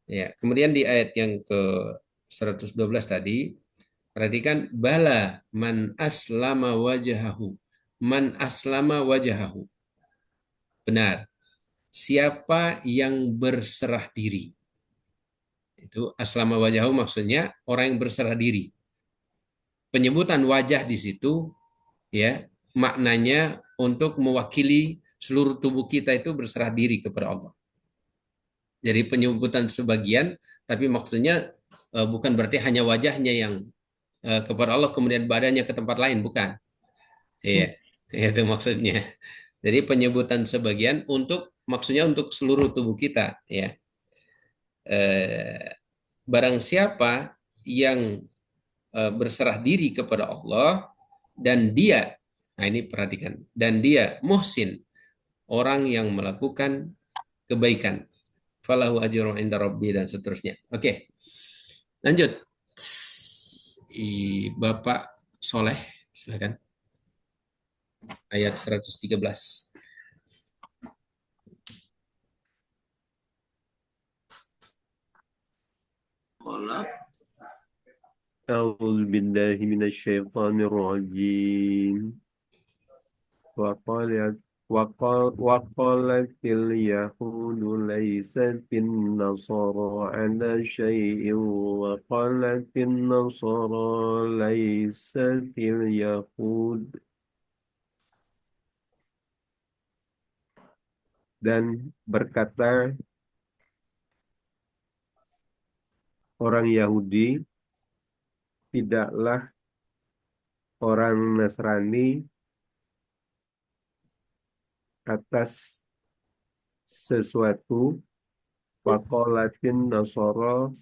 A: Ya, kemudian di ayat yang ke 112 tadi, perhatikan bala man aslama wajahahu. Man aslama wajahahu. Benar. Siapa yang berserah diri. Itu aslama wajahu maksudnya orang yang berserah diri. Penyebutan wajah di situ ya maknanya untuk mewakili seluruh tubuh kita itu berserah diri kepada Allah. Jadi penyebutan sebagian tapi maksudnya bukan berarti hanya wajahnya yang kepada Allah kemudian badannya ke tempat lain, bukan. Iya, itu maksudnya. Jadi penyebutan sebagian maksudnya untuk seluruh tubuh kita ya. Barang siapa yang berserah diri kepada Allah dan dia, nah ini perhatikan, dan dia muhsin, orang yang melakukan kebaikan, falahu ajrun inda rabbi dan seterusnya. Oke, lanjut. Bapak Soleh, silakan. Ayat 113.
I: أعوذ بالله من الشيطان الرجيم وقالت اليهود ليست النصارى على شيء وقالت النصارى ليست اليهود. Dan berkata orang Yahudi, tidaklah orang Nasrani atas sesuatu. Waqalatin Nasara,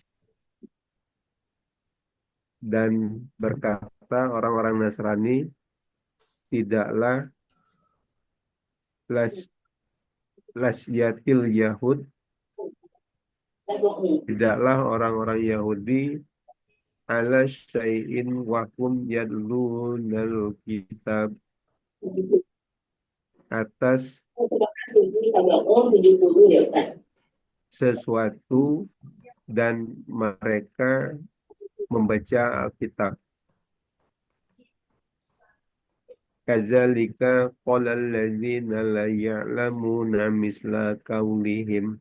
I: dan berkata orang-orang Nasrani, tidaklah lasyatil Yahud, tidaklah orang-orang Yahudi ala syai'in wakum yadlunal kitab, atas sesuatu dan mereka membaca Alkitab. Kadzalika qala allazina la ya'lamuna misla qaulihim.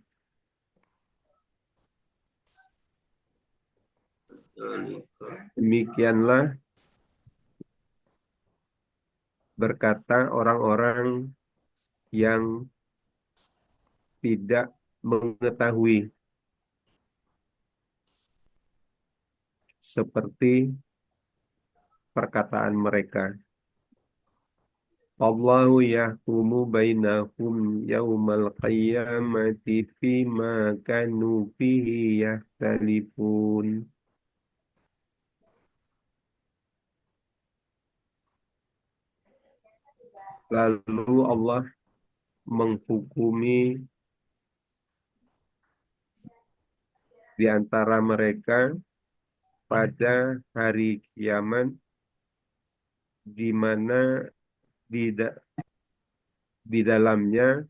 I: Demikianlah berkata orang-orang yang tidak mengetahui seperti perkataan mereka. Allahu yahkumu bainahum yaumal qiyamati fima kanu fihi yahtalifun. Lalu Allah menghukumi di antara mereka pada hari kiamat, di mana di dalamnya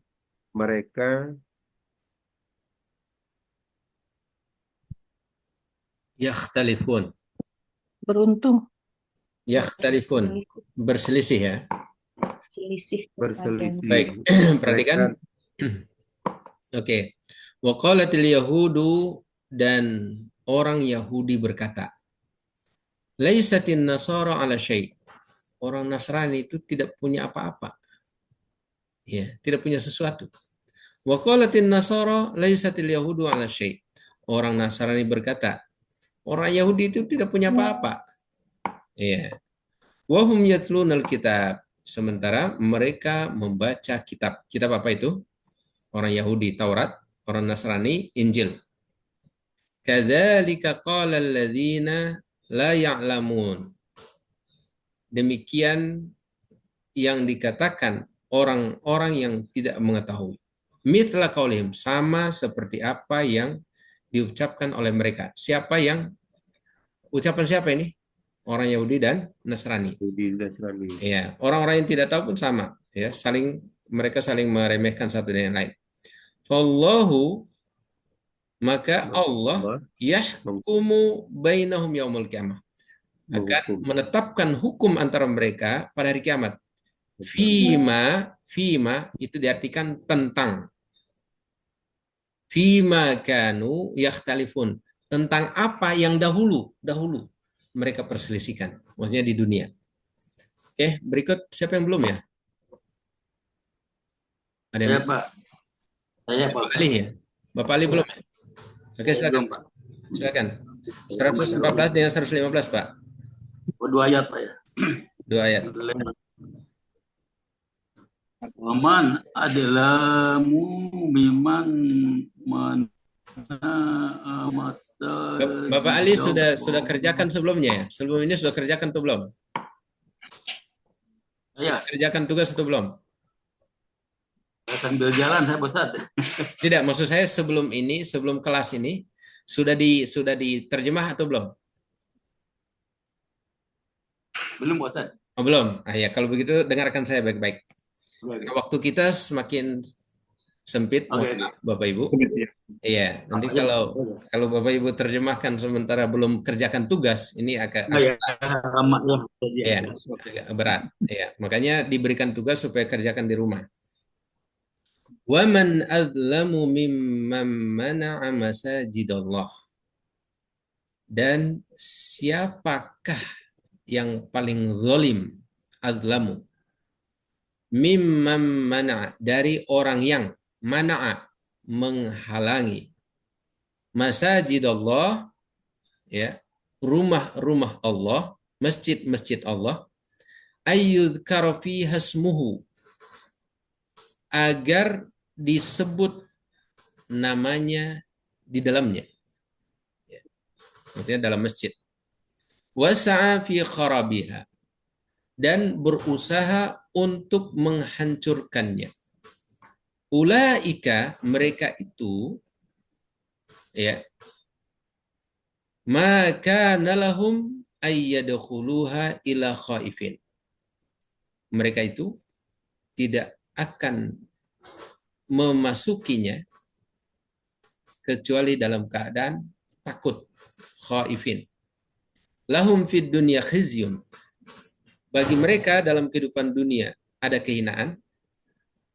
I: mereka
A: Yakhtalifun.
H: Beruntung.
A: Yakhtalifun. Berselisih ya.
I: berselisih.
A: Baik, perhatikan. Oke. Wa qalatil yahudu, dan orang Yahudi berkata, laisatin nasara ala syai'. Orang Nasrani itu tidak punya apa-apa. Ya, tidak punya sesuatu. Wa qalatin nasara laisatil yahudu ala syai'. Orang Nasrani berkata, orang Yahudi itu tidak punya apa-apa. Ya. Wa hum yatlunal kitab. Sementara mereka membaca kitab. Kitab apa itu? Orang Yahudi Taurat, orang Nasrani Injil. Kadzalika qala alladzina la ya'lamun. Demikian yang dikatakan orang-orang yang tidak mengetahui. Mithla qaulihim, sama seperti apa yang diucapkan oleh mereka. Siapa yang ucapan siapa ini? Orang Yahudi dan Nasrani. Ya, orang-orang yang tidak tahu pun sama, ya, mereka saling meremehkan satu dengan yang lain. Wallahu, maka Allah yahkumu bainahum yaumul qiyamah, akan menetapkan hukum antara mereka pada hari kiamat. Fima itu diartikan tentang. Fima kanu yakhtalifun, tentang apa yang dahulu mereka perselisihkan, maksudnya di dunia. Oke, berikut siapa yang belum ya? Ada yang belum?
E: Pak. Saya Pak.
A: Bapak Ali ya? Bapak Ali belum ya? Oke, silakan. Silakan. 114 dengan 115, Pak.
E: Dua ayat, Pak ya.
A: Dua ayat.
E: Waman adalah memang
A: Bapak Ali sudah kerjakan sebelumnya ya? Sebelum ini sudah kerjakan atau belum? Sudah kerjakan tugas atau belum?
E: Sambil jalan saya Ustaz.
A: Tidak, maksud saya sebelum ini, sebelum kelas ini sudah diterjemah atau belum?
E: Belum Ustaz.
A: Oh, belum. Ya, kalau begitu dengarkan saya baik-baik. Waktu kita semakin sempit, Bapak Ibu. Iya, nanti kalau Bapak Ibu terjemahkan sementara belum kerjakan tugas, ini agak berat. Ya, makanya diberikan tugas supaya kerjakan di rumah. Wa man adzlamu mimman mana'a masajidallah. Dan siapakah yang paling zalim, adzlamu, mimman mana'a, dari orang yang mana'a, menghalangi, masajidallah, ya, rumah-rumah Allah, masjid-masjid Allah, ayyudhkara fiha ismuhu, agar disebut namanya di dalamnya, ya, maksudnya dalam masjid. Wasa'a fi kharabiha, dan berusaha untuk menghancurkannya. Ulaika, mereka itu, ya, maka nalahum ayyadkhuluha ila khaifin. Mereka itu tidak akan memasukinya kecuali dalam keadaan takut, khaifin. Lahum fid dunya khizyun, bagi mereka dalam kehidupan dunia ada kehinaan,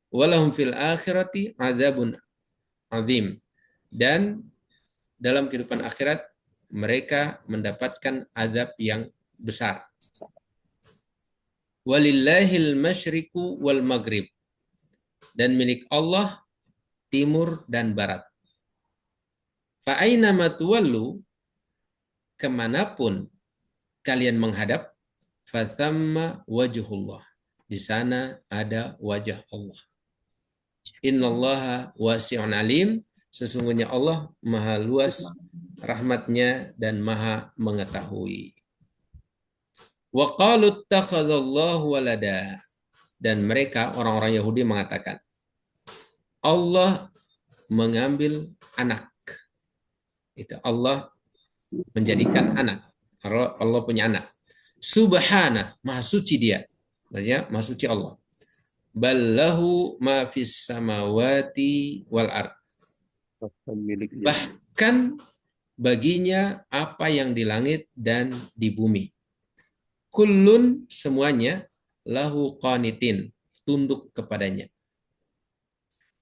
A: walahum fil akhirati adzabun azim, dan dalam kehidupan akhirat mereka mendapatkan azab yang besar. Walillahil masyriqu wal maghrib, dan milik Allah timur dan barat. Fa aina ma tuwallu, kemanapun kalian menghadap, fa thamma wajhullah, di sana ada wajah Allah. Innallaha wasi'un alim, sesungguhnya Allah maha luas rahmatnya dan maha mengetahui. Wa qalu ittakhadallahu walada, dan mereka orang-orang Yahudi mengatakan Allah mengambil anak. Itu Allah menjadikan anak. Allah punya anak. Subhana, maha suci dia. Maksudnya maha suci Allah. ballahu ma fis samawati wal ard.
I: Miliknya.
A: Bahkan baginya apa yang di langit dan di bumi. Kullun semuanya lahu qanitin, tunduk kepadanya.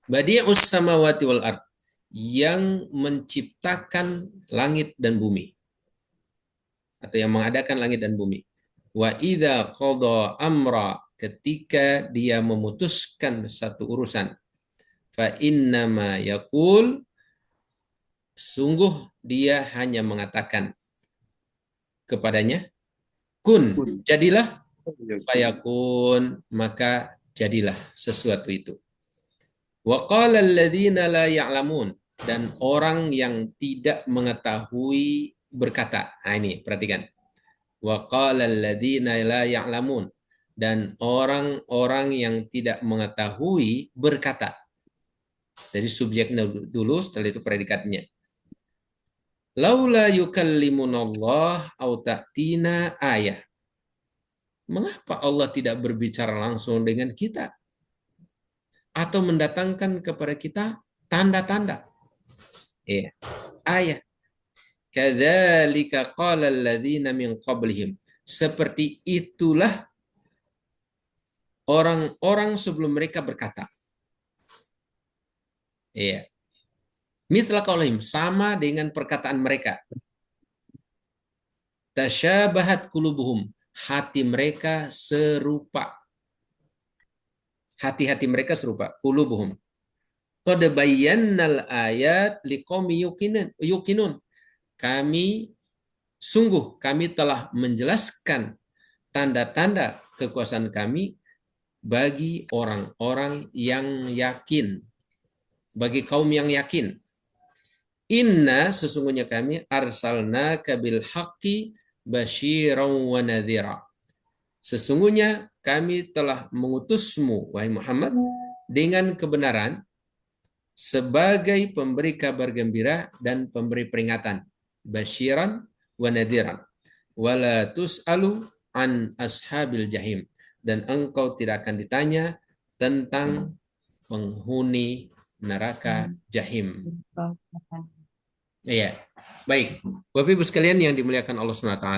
A: Badi'us samawati wal ard, yang menciptakan langit dan bumi, atau yang mengadakan langit dan bumi. Wa idza qada amra, ketika dia memutuskan satu urusan, fa innama yaqul, sungguh dia hanya mengatakan kepadanya, kun, jadilah, fayakun, maka jadilah sesuatu itu. Wa qala alladziina la ya'lamun, dan orang yang tidak mengetahui berkata. Nah ini perhatikan. Wa qala alladziina la ya'lamun, dan orang-orang yang tidak mengetahui berkata. Jadi subjeknya dulu, setelah itu predikatnya. Laula yukallimunallah au ta'tina ayah. Mengapa Allah tidak berbicara langsung dengan kita? Atau mendatangkan kepada kita tanda-tanda. Iya. Ayat. Kadzalika qala alladziina min qablihim. Seperti itulah orang-orang sebelum mereka berkata. Iya. Mithla qaulihim, sama dengan perkataan mereka. Tasyabahat qulubuhum, hati mereka serupa. Hati-hati mereka serupa. Qulubuhum. Qad bayyannal ayat liqaumi yuqinun. Kami telah menjelaskan tanda-tanda kekuasaan kami bagi orang-orang yang yakin, bagi kaum yang yakin. Inna, sesungguhnya kami, arsalnaka bil haqqi basyiran wa nadhira. Sesungguhnya kami telah mengutusmu, wahai Muhammad, dengan kebenaran sebagai pemberi kabar gembira dan pemberi peringatan. Basyiran wa nadhiran. Wala tus'alu an ashabil jahim. Dan engkau tidak akan ditanya tentang penghuni neraka jahim. Iya. Baik. Bapak Ibu sekalian yang dimuliakan Allah SWT.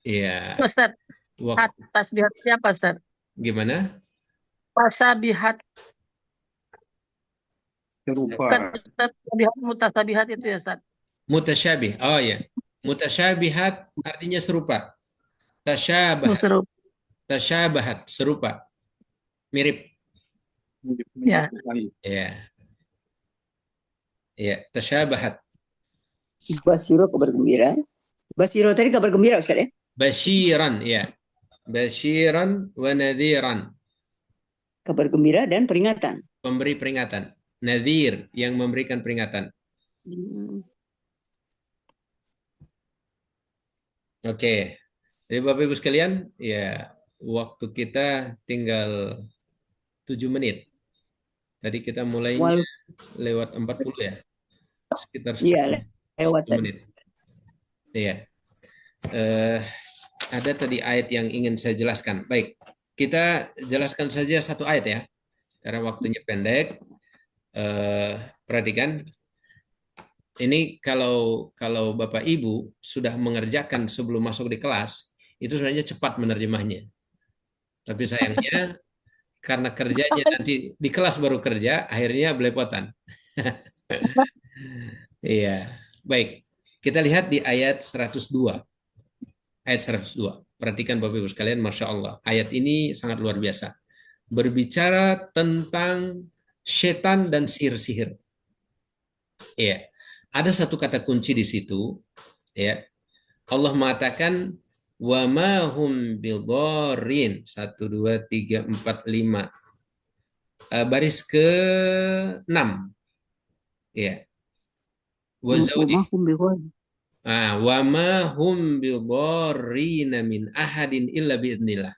A: Iya.
H: Ustaz, tasbihatnya apa, Ustaz?
A: Gimana?
H: Tasabihat.
I: Serupa.
H: Bukan tasabihat, mutasabihat itu ya, Ustaz.
A: Mutasyabih. Oh ya. Mutasyabihat artinya serupa. Tasyabahat.
H: Serupa.
A: Tasyabahat, serupa. Mirip.
H: Ya.
A: Ya. Ya, tasyabahat.
C: Basyiro, kabar gembira. Basyiro tadi kabar gembira, Ustaz ya?
A: Basyiran, ya. Basyiran wa nadhiran.
C: Kabar gembira dan peringatan.
A: Pemberi peringatan. Nadhir, yang memberikan peringatan. Oke. Jadi Bapak Ibu sekalian, ya waktu kita tinggal 7 menit. Tadi kita mulai lewat 40 ya. Sekitar 10 menit. Iya. Ada tadi ayat yang ingin saya jelaskan. Baik, kita jelaskan saja satu ayat ya. Karena waktunya pendek. Perhatikan. Ini kalau Bapak Ibu sudah mengerjakan sebelum masuk di kelas, itu sebenarnya cepat menerjemahnya. Tapi sayangnya karena kerjanya nanti di kelas baru kerja, akhirnya belepotan. Iya. Baik. Kita lihat di ayat 102. Ayat 102. Perhatikan Bapak Ibu sekalian, Masya Allah. Ayat ini sangat luar biasa. Berbicara tentang setan dan sihir-sihir. Iya. Ada satu kata kunci di situ, ya. Allah mengatakan wa ma hum bidharin. 1 2 3 4 5. Baris ke-6. Ya. Wa zawji. Wa ma hum bidharin min ahadin illa biidznillah.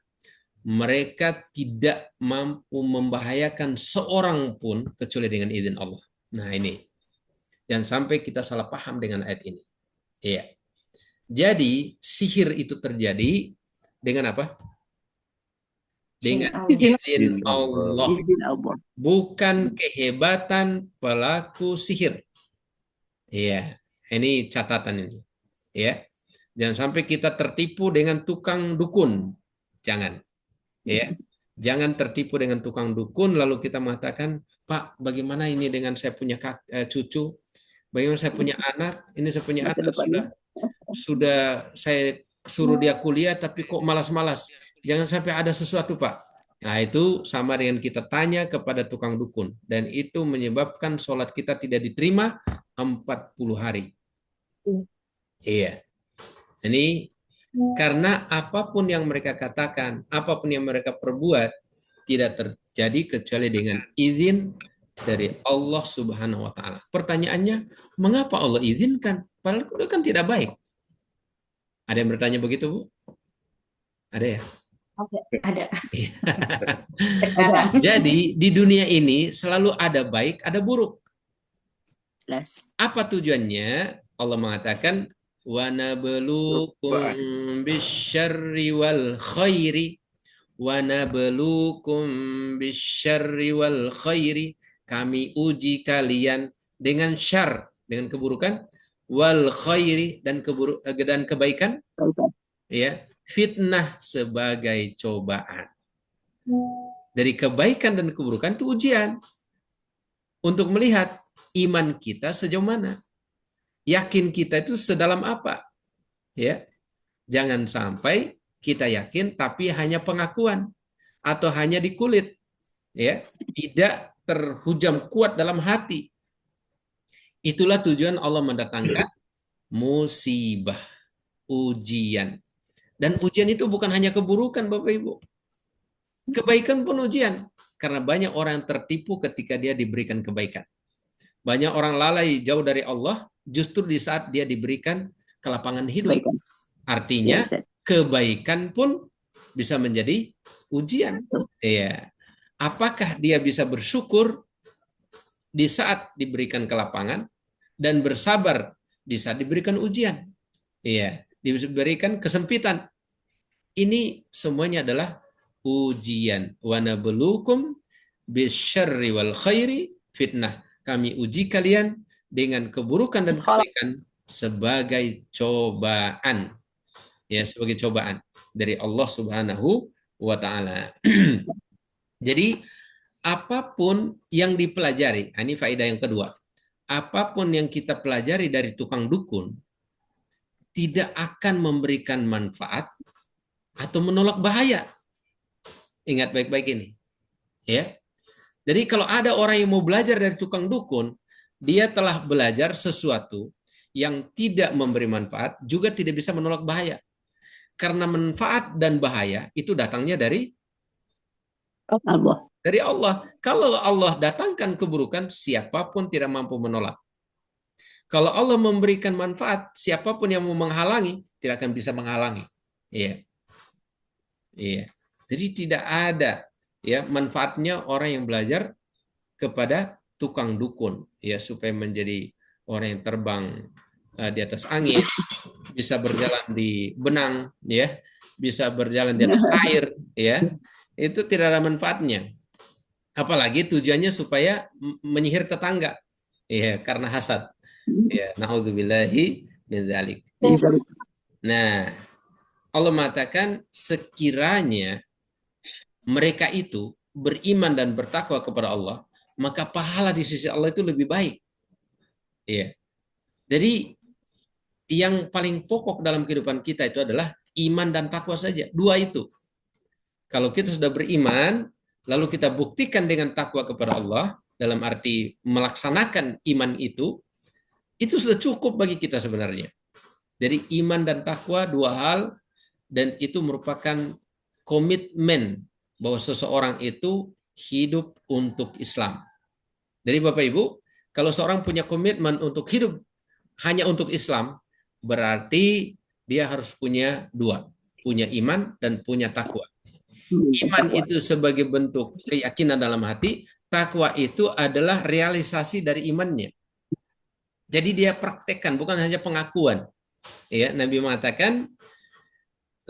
A: Mereka tidak mampu membahayakan seorang pun kecuali dengan izin Allah. Nah, ini. Jangan sampai kita salah paham dengan ayat ini. Iya. Jadi sihir itu terjadi dengan apa? dengan
J: izin
A: izin Allah,
C: Izin Allah.
A: bukan kehebatan pelaku sihir. Iya, ini catatan ini. Ya, jangan sampai kita tertipu dengan tukang dukun. Jangan. Ya, jangan tertipu dengan tukang dukun lalu kita mengatakan, Pak, bagaimana ini dengan saya punya cucu? Bagaimana saya punya anak? Ini saya punya
C: Masa
A: anak
C: depannya.
A: sudah saya suruh dia kuliah tapi kok malas-malas. Jangan sampai ada sesuatu, Pak. Nah, itu sama dengan kita tanya kepada tukang dukun dan itu menyebabkan sholat kita tidak diterima 40 hari. Iya. Ini karena apapun yang mereka katakan, apapun yang mereka perbuat tidak terjadi kecuali dengan izin dari Allah Subhanahu wa taala. Pertanyaannya, mengapa Allah izinkan? Padahal itu kan tidak baik. Ada yang bertanya begitu, Bu? Ada ya?
J: ada.
C: Ada.
A: Jadi di dunia ini selalu ada baik, ada buruk.
C: Jelas.
A: Apa tujuannya? Allah mengatakan wa nabluukum bisyarri wal khairi wa nabluukum bisyarri wal khairi, kami uji kalian dengan syar, dengan keburukan, wal khairi, dan kebaikan, ya, fitnah sebagai cobaan. Dari kebaikan dan keburukan itu ujian untuk melihat iman kita sejauh mana, yakin kita itu sedalam apa, ya. Jangan sampai kita yakin tapi hanya pengakuan atau hanya di kulit, ya, tidak terhujam kuat dalam hati. Itulah tujuan Allah mendatangkan musibah, ujian. Dan ujian itu bukan hanya keburukan, Bapak Ibu. Kebaikan pun ujian. Karena banyak orang yang tertipu ketika dia diberikan kebaikan. Banyak orang lalai jauh dari Allah justru di saat dia diberikan kelapangan hidup.
C: Kebaikan.
A: Artinya
C: Ya, Ustaz.
A: kebaikan pun bisa menjadi ujian. Iya. Apakah dia bisa bersyukur di saat diberikan kelapangan dan bersabar di saat diberikan ujian? Iya, diberikan kesempitan. Ini semuanya adalah ujian. Wa nabluukum bisyarri wal khairi fitnah. Kami uji kalian dengan keburukan dan kebaikan sebagai cobaan. Ya, sebagai cobaan dari Allah Subhanahu wa taala. Jadi apapun yang dipelajari, ini faedah yang kedua. Apapun yang kita pelajari dari tukang dukun tidak akan memberikan manfaat atau menolak bahaya. Ingat baik-baik ini. Ya. Jadi kalau ada orang yang mau belajar dari tukang dukun, dia telah belajar sesuatu yang tidak memberi manfaat, juga tidak bisa menolak bahaya. Karena manfaat dan bahaya itu datangnya dari
C: Allah.
A: Dari Allah. Kalau Allah datangkan keburukan, siapapun tidak mampu menolak. Kalau Allah memberikan manfaat, siapapun yang mau menghalangi tidak akan bisa menghalangi. Iya. Iya. Jadi tidak ada ya manfaatnya orang yang belajar kepada tukang dukun ya supaya menjadi orang yang terbang di atas angin, bisa berjalan di benang ya, bisa berjalan di atas air ya. Itu tidak ada manfaatnya. Apalagi tujuannya supaya menyihir tetangga. Ya, karena hasad. Ya, naudzubillahi min dzalik. Nah, Allah mengatakan sekiranya mereka itu beriman dan bertakwa kepada Allah, maka pahala di sisi Allah itu lebih baik. Ya. Jadi yang paling pokok dalam kehidupan kita itu adalah iman dan takwa saja. Dua itu. Kalau kita sudah beriman, lalu kita buktikan dengan takwa kepada Allah, dalam arti melaksanakan iman itu sudah cukup bagi kita sebenarnya. Jadi iman dan takwa dua hal, dan itu merupakan komitmen bahwa seseorang itu hidup untuk Islam. Jadi Bapak Ibu, kalau seorang punya komitmen untuk hidup hanya untuk Islam, berarti dia harus punya dua, punya iman dan punya takwa. Iman itu sebagai bentuk keyakinan dalam hati, takwa itu adalah realisasi dari imannya. Jadi dia praktekkan, bukan hanya pengakuan. Ya, Nabi mengatakan,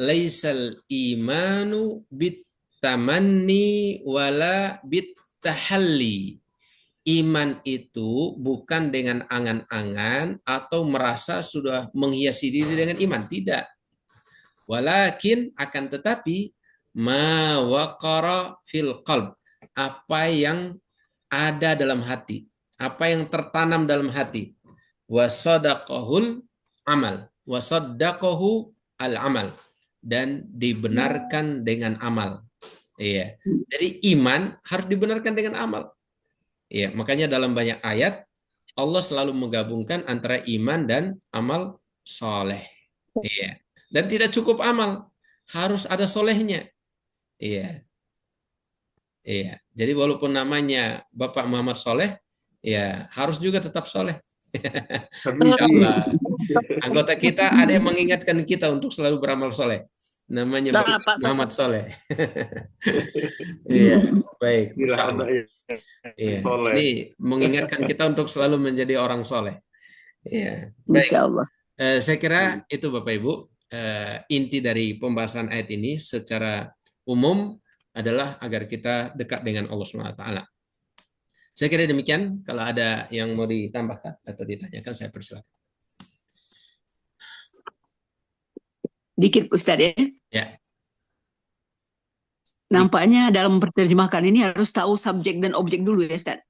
A: laisal imanu bit bitamanni wala bitahalli. Iman itu bukan dengan angan-angan atau merasa sudah menghiasi diri dengan iman, tidak. Walakin akan tetapi ma waqara fil qalb, apa yang ada dalam hati, apa yang tertanam dalam hati. Wasadaqahul amal, wasaddaqahu al amal, dan dibenarkan dengan amal. Iya. Jadi iman harus dibenarkan dengan amal. Iya, makanya dalam banyak ayat Allah selalu menggabungkan antara iman dan amal soleh. Iya. Dan tidak cukup amal, harus ada solehnya. Iya. Iya. Jadi walaupun namanya Bapak Muhammad Soleh, ya harus juga tetap soleh. Insyaallah. Anggota kita ada yang mengingatkan kita untuk selalu beramal soleh. Namanya Bapak Muhammad Soleh. Iya, baik. Insyaallah. Iya. Ini mengingatkan kita untuk selalu menjadi orang soleh. Iya. Baik.
C: Insyaallah.
A: Saya kira itu Bapak Ibu inti dari pembahasan ayat ini secara umum adalah agar kita dekat dengan Allah SWT. Saya kira demikian. Kalau ada yang mau ditambahkan atau ditanyakan, saya persilakan.
C: Dikit Ustaz ya.
A: Ya.
C: Nampaknya dalam menerjemahkan ini harus tahu subjek dan objek dulu ya Ustaz.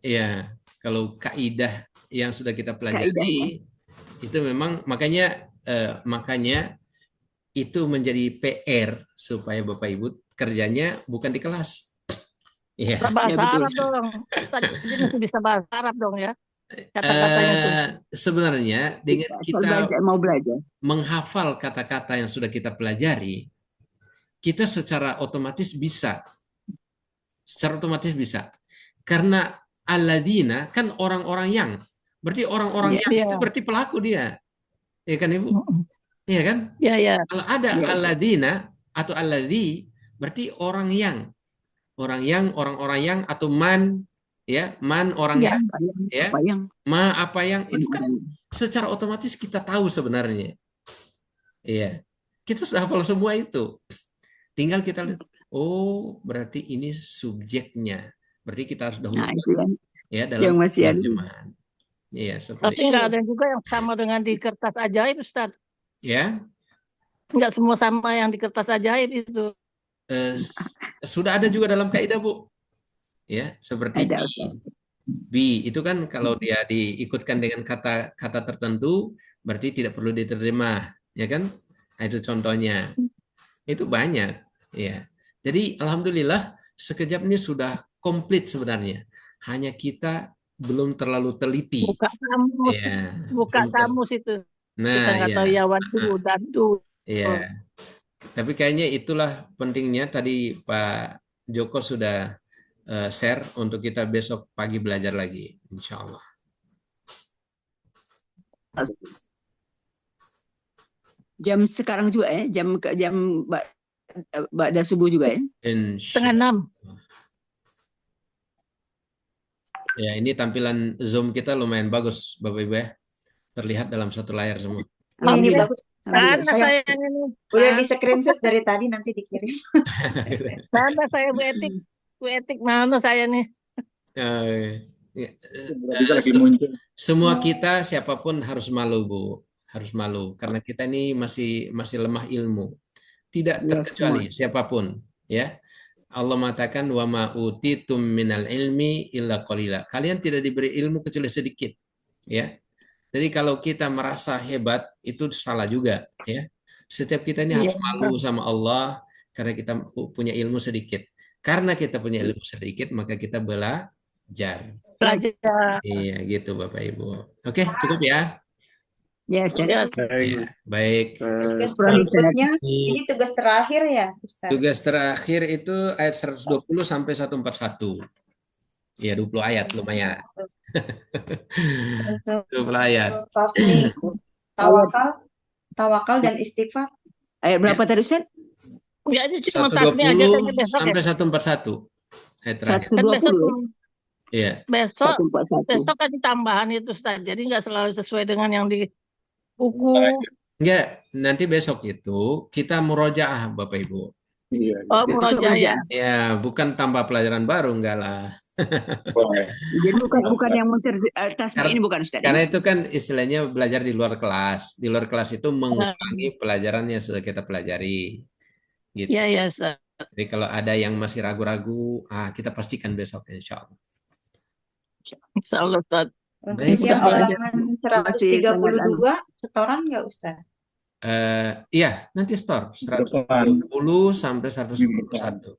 A: Iya, kalau kaidah yang sudah kita pelajari
C: Kaidah.
A: itu memang makanya itu menjadi PR supaya Bapak Ibu kerjanya bukan di kelas. Iya.
H: Bahasa
C: Ya, betul.
H: Arab dong. Ustaz jadi mesti bisa bahasa Arab dong ya. Kata-katanya itu.
A: Sebenarnya dengan kita
C: mau belajar.
A: menghafal kata-kata yang sudah kita pelajari, kita secara otomatis bisa. Secara otomatis bisa. Karena alladzina kan orang-orang yang. Berarti orang-orang yang itu berarti pelaku dia. Iya kan Ibu? Iya kan?
H: Iya, iya.
A: Kalau ada alladzina atau alladzi berarti orang yang. Orang yang, orang-orang yang atau man, ya, man orang yang, ya. Ma apa yang itu kan secara otomatis kita tahu sebenarnya. Iya. Kita sudah hafal semua itu. Tinggal kita lihat, oh, berarti ini subjeknya. Berarti kita harus dahulu ya dalam
C: yang masih ada.
A: terjemahan. Iya, seperti
H: Tapi nggak ada juga yang sama dengan di kertas ajaib, Ustaz.
A: ya.
H: Nggak semua sama yang di kertas ajaib itu.
A: Sudah ada juga dalam kaidah, Bu. Ya, seperti bi itu kan kalau dia diikutkan dengan kata-kata tertentu berarti tidak perlu diterjemah, ya kan? Nah, itu contohnya. Itu banyak, ya. Jadi alhamdulillah sekejap ini sudah komplit sebenarnya. Hanya kita belum terlalu teliti.
H: Buka kamus,
A: ya,
H: buka kamus itu.
A: Nah,
H: kita nggak tahu ya wadu dan du.
A: Iya. Tapi kayaknya itulah pentingnya tadi Pak Joko sudah share untuk kita besok pagi belajar lagi, insya Allah.
C: Jam sekarang juga ya, jam ba'da subuh juga ya.
H: 5:30.
A: Ya, ini tampilan Zoom kita lumayan bagus, Bapak Ibu ya. Terlihat dalam satu layar semua.
J: Ini bagus.
H: Saya ini.
J: Udah di screenshot dari tadi, nanti dikirim.
H: Mana saya Bu Etik mana saya nih?
A: Semua kita siapapun harus malu, Bu. Harus malu karena kita ini masih lemah ilmu. Tidak terkecuali siapapun, ya. Allah mengatakan wa ma utitum minal ilmi illa qalila. Kalian tidak diberi ilmu kecuali sedikit, ya. Jadi kalau kita merasa hebat itu salah juga, ya. Setiap kita ini harus malu sama Allah karena kita punya ilmu sedikit. Karena kita punya ilmu sedikit maka kita belajar. Iya, gitu Bapak Ibu. Oke, cukup ya.
C: Yes.
A: Ya, baik.
J: Tugas berikutnya, ini tugas terakhir ya, Ustaz?
A: Tugas terakhir itu ayat 120 sampai 141. Ya, 20 ayat lumayan. 20 ayat.
J: Tawakal dan istighfar.
C: Ayat berapa tadi, Ustaz?
H: Ya, ini cuma tasbih aja kayaknya besok
A: sampai
H: ya.
A: 141. Ayat terakhir.
C: 120.
A: Iya.
H: Besok kan tambahan itu, Ustaz. Jadi nggak selalu sesuai dengan yang di buku.
A: Enggak, nanti besok itu kita murojaah Bapak Ibu.
I: Iya.
H: Oh,
C: Itu
H: murojaah ya.
C: murojaah.
A: Ya, bukan tambah pelajaran baru, enggak lah.
C: Jadi bukan yang tasbih
A: Karena,
C: ini bukan Ustaz ya?
A: karena itu kan istilahnya belajar di luar kelas. Di luar kelas itu
H: Nah,
A: mengulangi pelajaran yang sudah kita pelajari, gitu.
H: ya ya Ustaz.
A: Jadi kalau ada yang masih ragu-ragu, kita pastikan besok insya Allah.
H: Insya Allah Ustaz.
J: Untuk
A: Baik,
H: Bisa
J: yang
H: belajar.
J: halaman
C: Masih sangat
J: 132 setoran nggak Ustaz?
A: iya nanti store
F: Depan.
A: 120 sampai 141.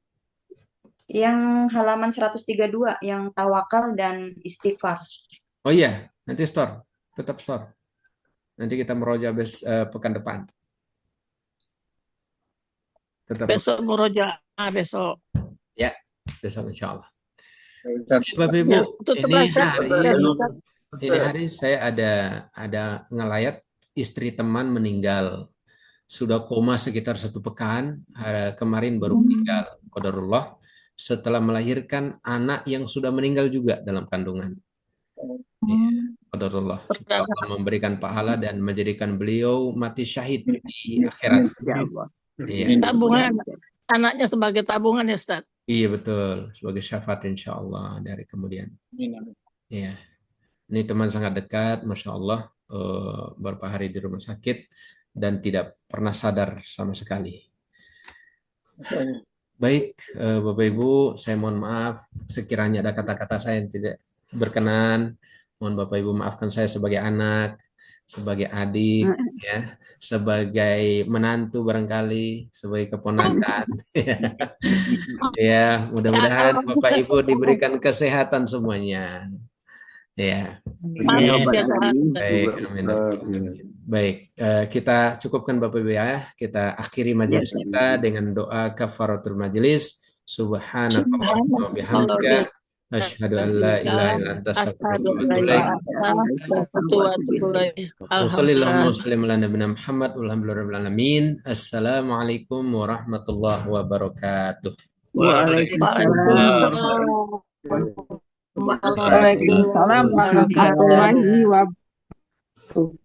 J: Yang halaman 132 yang tawakal dan istighfar.
A: Oh iya, nanti store, tetap store. Nanti kita meroja pekan depan. Tetap
H: Besok murojaah besok.
A: ya, besok insya Allah.
F: Ustaz,
A: Oke, Bapak Ibu,
H: Ya, tutuplah Ustaz.
A: ini hari saya ada ngelayat istri teman meninggal. Sudah koma sekitar 1 pekan. Kemarin baru meninggal. Qadarullah. Setelah melahirkan anak yang sudah meninggal juga dalam kandungan. Ya, qadarullah. Semoga Allah memberikan pahala dan menjadikan beliau mati syahid di akhirat.
C: Insya Allah.
A: Iya,
H: Tabungan anaknya sebagai tabungan ya Ustaz.
A: iya betul. Sebagai syafaat insya Allah dari kemudian. Iya. Ini teman sangat dekat, Masya Allah. Beberapa hari di rumah sakit dan tidak pernah sadar sama sekali. Baik, Bapak Ibu, saya mohon maaf sekiranya ada kata-kata saya yang tidak berkenan. Mohon Bapak Ibu maafkan saya sebagai anak, sebagai adik, ya, sebagai menantu barangkali, sebagai keponakan. Ya, mudah-mudahan Bapak Ibu diberikan kesehatan semuanya. Ya. Baik, amin. Baik, kita cukupkan Bapak Ibu ya. Kita akhiri majelis kita dengan doa kafaratul majelis. Subhanallah wa bihamdika asyhadu an la ilaha illa anta astaghfiruka wa atubu ilaik. Wassallallahu wasallam ala nabiyina Muhammad walhamdulillahirabbil alamin. Assalamualaikum warahmatullahi wabarakatuh.
H: Waalaikumsalam warahmatullahi wabarakatuh.